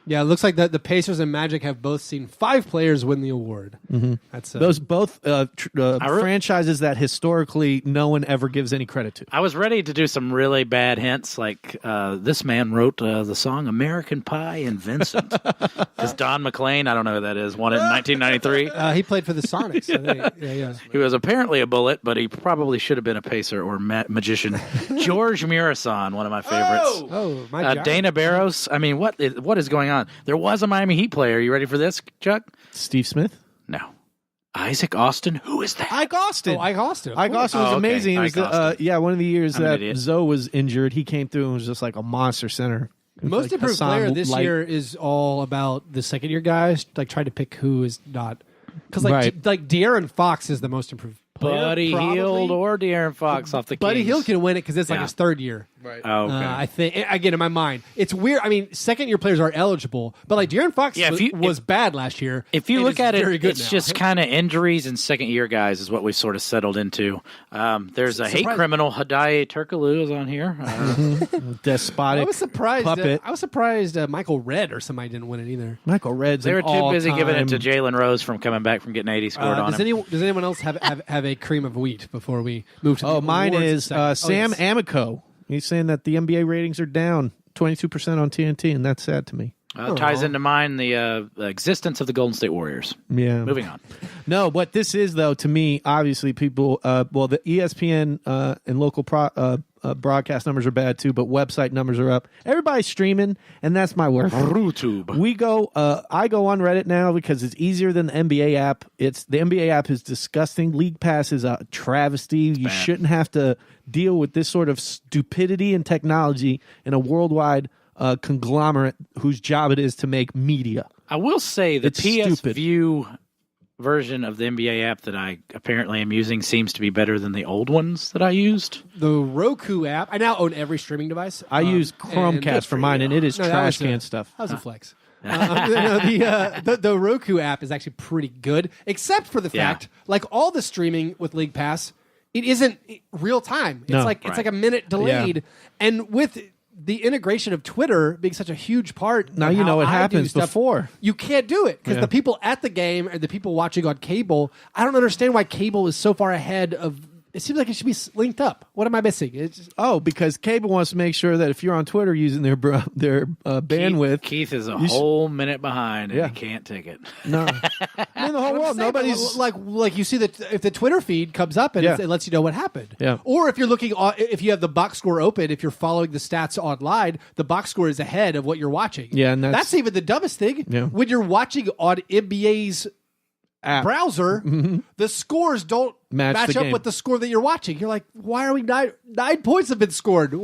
Yeah, it looks like the Pacers and Magic have both seen 5 players win the award. Mm-hmm. That's those both franchises that historically no one ever gives any credit to. I was ready to do some really bad hints, like this man wrote the song "American Pie" in Vincent. Because Don McLean, I don't know who that is, won it in 1993. He played for the Sonics. Yeah. He was apparently a Bullet, but he probably should have been a Pacer or magician. George Murison, one of my favorites. Oh, my God. Dana Barros. I mean, what is going on? There was a Miami Heat player. You ready for this, Chuck? Steve Smith? No. Isaac Austin? Who is that? Ike Austin. Ike Austin. Ike Austin was amazing. Okay. It was one of the years I'm an that idiot. Zoe was injured. He came through and was just like a monster center. Most improved player this year is all about the second year guys. Like trying to pick who is not, because like De'Aaron Fox is the most improved player. Buddy probably. Hield or De'Aaron Fox off the Kings. Buddy Hield can win it because it's like his third year. Right. Oh, okay. I think again in my mind, it's weird. I mean, second year players are eligible, but like De'Aaron Fox was bad last year. If you look at it, it's now. just kind of injuries and second year guys is what we've sort of settled into. There's a hate criminal, Hadiye Turkoglu is on here. Despotic. I was surprised. Puppet. I was surprised Michael Redd or somebody didn't win it either. Michael Redd's They were too busy giving it to Jay. Jalen Rose from coming back from getting 80 scored on him. Does anyone else have a cream of wheat before we move to? Oh, mine is Sam yes. Amico. He's saying that the NBA ratings are down 22% on TNT, and that's sad to me. Ties into mine the existence of the Golden State Warriors. Yeah. Moving on. No, what this is, though, to me, obviously, people, the ESPN and local broadcast numbers are bad, too, but website numbers are up. Everybody's streaming, and that's my work. YouTube. I go on Reddit now because it's easier than the NBA app. The NBA app is disgusting. League Pass is a travesty. You shouldn't have to deal with this sort of stupidity and technology in a worldwide conglomerate whose job it is to make media. I will say the It's PS stupid. View version of the NBA app that I apparently am using seems to be better than the old ones that I used. The Roku app. I now own every streaming device. I use Chromecast for mine, and it is trash can stuff. That was a flex. The Roku app is actually pretty good, except for the fact, like all the streaming with League Pass, it isn't real time. It's it's like a minute delayed, and with the integration of Twitter being such a huge part. Now of you know how what I happens do stuff, before. You can't do it because the people at the game and the people watching on cable. I don't understand why cable is so far ahead of. It seems like it should be linked up. What am I missing? It's just, because cable wants to make sure that if you're on Twitter using their bandwidth, Keith is a whole minute behind, and he can't take it. No, in the whole world, nobody's like you see that if the Twitter feed comes up and it lets you know what happened. Yeah. Or if you're looking, if you have the box score open, if you're following the stats online, the box score is ahead of what you're watching. Yeah, and that's even the dumbest thing. Yeah. When you're watching on NBA's app. browser, the scores don't match the up game. with the score that you're watching. You're like, why are we 9 points have been scored?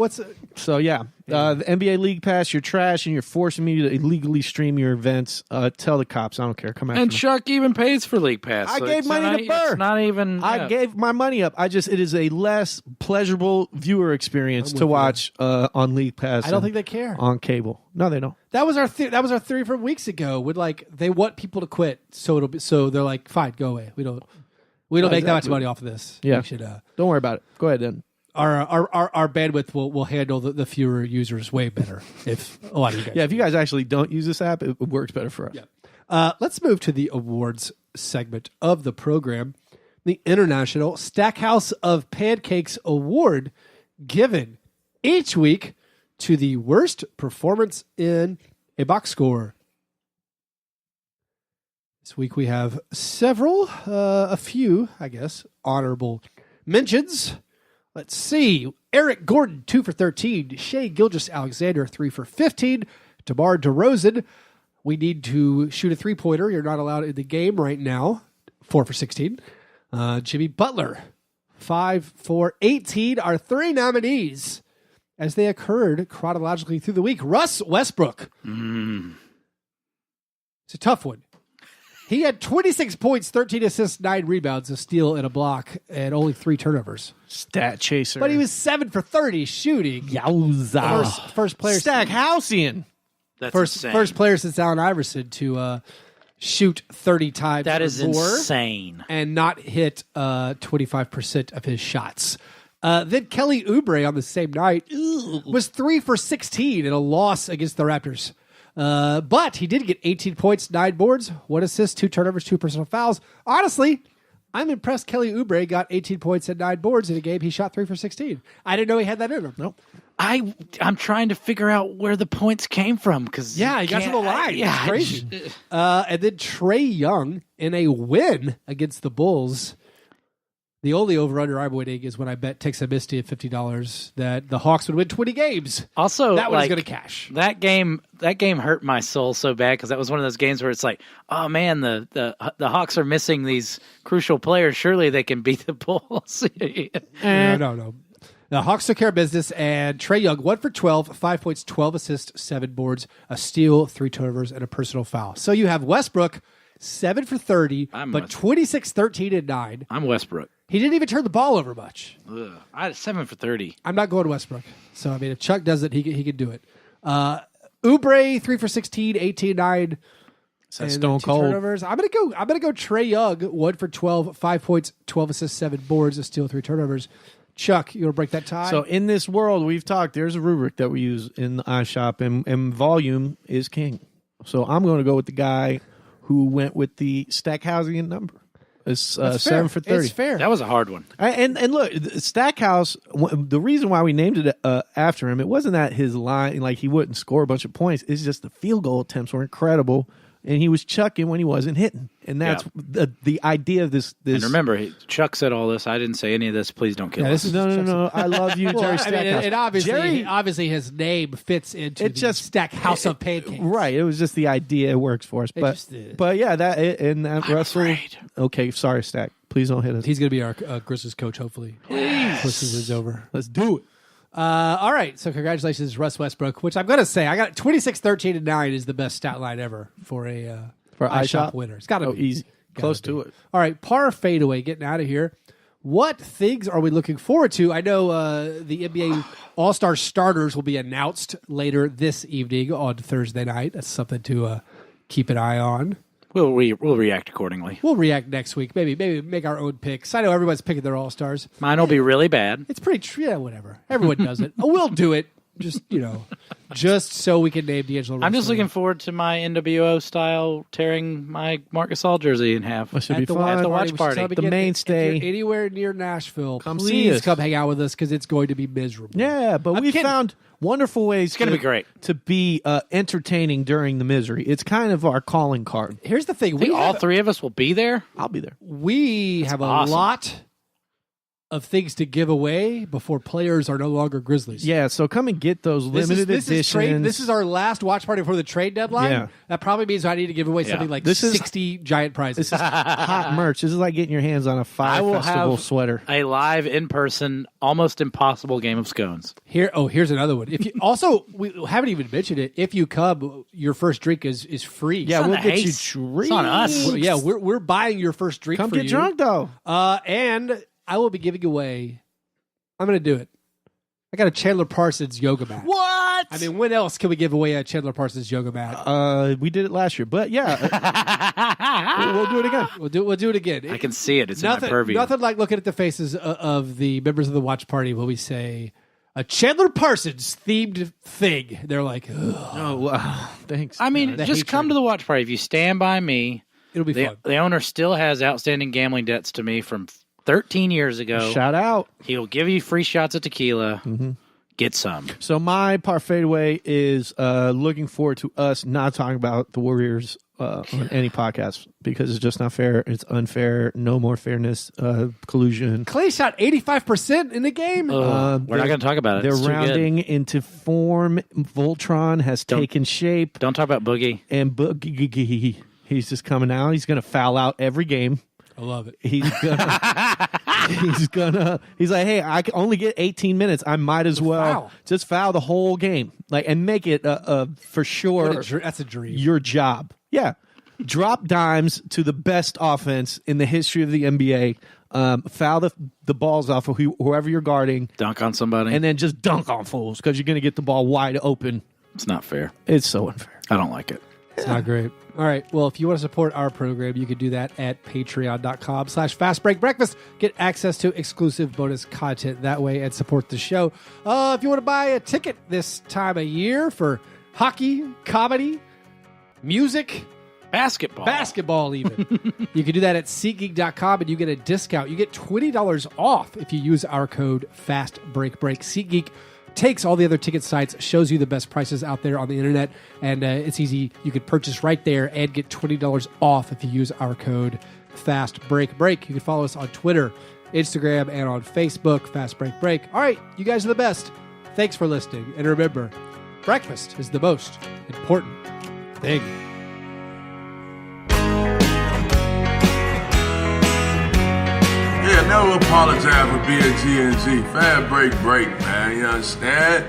So yeah, the NBA League Pass, you're trash, and you're forcing me to illegally stream your events. Tell the cops, I don't care. Come after And me. Chuck even pays for League Pass. I so gave it's money to Burr. It's not even. I gave my money up. It is a less pleasurable viewer experience to watch on League Pass. I don't think they care on cable. No, they don't. That was our theory from weeks ago. Would they want people to quit, so they're like, fine, go away. We don't make that much money off of this. Yeah, we should, don't worry about it. Go ahead then. Our bandwidth will handle the fewer users way better if a lot of you guys. Yeah, if you guys actually don't use this app, it works better for us. Yeah. Let's move to the awards segment of the program. The International Stackhouse of Pancakes Award, given each week to the worst performance in a box score. This week we have a few, I guess, honorable mentions. Let's see. Eric Gordon, 2 for 13. Shai Gilgeous-Alexander, 3 for 15. DeMar DeRozan, we need to shoot a three-pointer. You're not allowed in the game right now. 4 for 16. Jimmy Butler, 5 for 18. Our 3 nominees, as they occurred chronologically through the week. Russ Westbrook. It's a tough one. He had 26 points, 13 assists, 9 rebounds, a steal, and a block, and only 3 turnovers. Stat chaser. But he was 7 for 30 shooting. Yowza. First player. Stackhousian. That's First player since Allen Iverson to shoot 30 times That is or more insane. and not hit 25% of his shots. Then Kelly Oubre on the same night was 3 for 16 in a loss against the Raptors. But he did get 18 points, 9 boards, 1 assist, 2 turnovers, 2 personal fouls. Honestly, I'm impressed Kelly Oubre got 18 points and 9 boards in a game. He shot 3 for 16. I didn't know he had that in him. Nope. I'm trying to figure out where the points came from because he got to the line. It's crazy. And then Trae Young in a win against the Bulls. The only over-under I'm winning is when I bet Texas Misty at $50 that the Hawks would win 20 games. Also, that one's going to cash. That game hurt my soul so bad because that was one of those games where it's like, oh man, the Hawks are missing these crucial players. Surely they can beat the Bulls. No. The Hawks took care of business, and Trae Young, 1 for 12, 5 points, 12 assists, 7 boards, a steal, 3 turnovers, and a personal foul. So you have Westbrook, 7 for 30, but 26, 13, and 9. I'm Westbrook. He didn't even turn the ball over much. Ugh. I had 7 for 30. I'm not going Westbrook. So, I mean, if Chuck does it, he can do it. Oubre, 3 for 16, 18, 9. That's stone cold. Turnovers. I'm gonna go Trae Young, 1 for 12, 5 points, 12 assists, 7 boards, a steal, 3 turnovers. Chuck, you want to break that tie? So in this world, we've talked, there's a rubric that we use in the iShop, and volume is king. So I'm going to go with the guy who went with the Stackhousian number. It's 7 for 30. It's fair. That was a hard one. And look, Stackhouse, the reason why we named it after him, it wasn't that his line, like he wouldn't score a bunch of points. It's just the field goal attempts were incredible. And he was chucking when he wasn't hitting. And that's the idea of this. And remember, Chuck said all this. I didn't say any of this. Please don't kill us. No. I love you, Jerry Stackhouse. And obviously his name fits into the Stackhouse of Pancakes. Right. It was just the idea. It works for us. But yeah, that Russell. Afraid. Okay, sorry, Stack. Please don't hit us. He's going to be our Grizzlies coach, hopefully. This is over. Let's do it. All right, so congratulations, Russ Westbrook, which I'm going to say, I got 26, 13, and 9 is the best stat line ever for a iShop winner. It's got to be easy. Close to it. All right, par fadeaway, getting out of here. What things are we looking forward to? I know the NBA All-Star starters will be announced later this evening on Thursday night. That's something to keep an eye on. We'll react accordingly. We'll react next week. Maybe make our own picks. I know everyone's picking their all-stars. Mine will be really bad. It's pretty whatever. Everyone does it. We'll do it. Just so we can name D'Angelo Russell. I'm just looking forward to my NWO style tearing my Marc Gasol jersey in half. That should be fun. At the watch party. The mainstay. If you're anywhere near Nashville, see please us. come hang out with us because it's going to be miserable. Yeah, but we found wonderful ways It's going to be great. To be entertaining during the misery. It's kind of our calling card. Here's the thing. All 3 of us will be there. I'll be there. We have awesome. a lot of things to give away before players are no longer Grizzlies. Yeah, so come and get those limited editions. This is our last watch party before the trade deadline. Yeah. That probably means I need to give away something like 60 giant prizes. This is hot merch. This is like getting your hands on a Fire Festival sweater. A live, in-person, almost impossible game of scones. Here's another one. If you also, we haven't even mentioned it. If you come, your first drink is free. Yeah, we'll get you It's drinks. on us. We're buying your first drink. Come for get you. drunk though. And I will be giving away. I'm going to do it. I got a Chandler Parsons yoga mat. What? I mean, when else can we give away a Chandler Parsons yoga mat? We did it last year, but yeah, we'll do it again. We'll do it again. I can see it. It's in my purview. Nothing like looking at the faces of the members of the watch party when we say a Chandler Parsons themed thing. They're like, ugh. Oh, wow. Thanks. I mean, just come to the watch party. If you stand by me, it'll be fun. The owner still has outstanding gambling debts to me from 13 years ago. Shout out. He'll give you free shots of tequila. Mm-hmm. Get some. So my parfait way is looking forward to us not talking about the Warriors on any podcast because it's just not fair. It's unfair. No more fairness. Collusion. Clay shot 85% in the game. We're not going to talk about it. They're rounding into form. Voltron has taken shape. Don't talk about Boogie. And Boogie, he's just coming out. He's going to foul out every game. I love it. He's like, hey, I can only get 18 minutes. I might as well just foul the whole game, and make it for sure. That's a dream. Your job, yeah. Drop dimes to the best offense in the history of the NBA. Foul the balls off of whoever you're guarding. Dunk on somebody, and then just dunk on fools because you're going to get the ball wide open. It's not fair. It's so unfair. I don't like it. It's not great. All right. Well, if you want to support our program, you can do that at patreon.com/fastbreakbreakfast. Get access to exclusive bonus content that way and support the show. If you want to buy a ticket this time of year for hockey, comedy, music, basketball even, you can do that at SeatGeek.com and you get a discount. You get $20 off if you use our code FASTBREAKBREAK. SeatGeek takes all the other ticket sites, shows you the best prices out there on the internet, and it's easy. You could purchase right there and get $20 off if you use our code FASTBREAKBREAK. You can follow us on Twitter, Instagram, and on Facebook, FastBreakBreak. All right, you guys are the best. Thanks for listening. And remember, breakfast is the most important thing. Yeah, never apologize for being G&G. Fast break, man. You understand?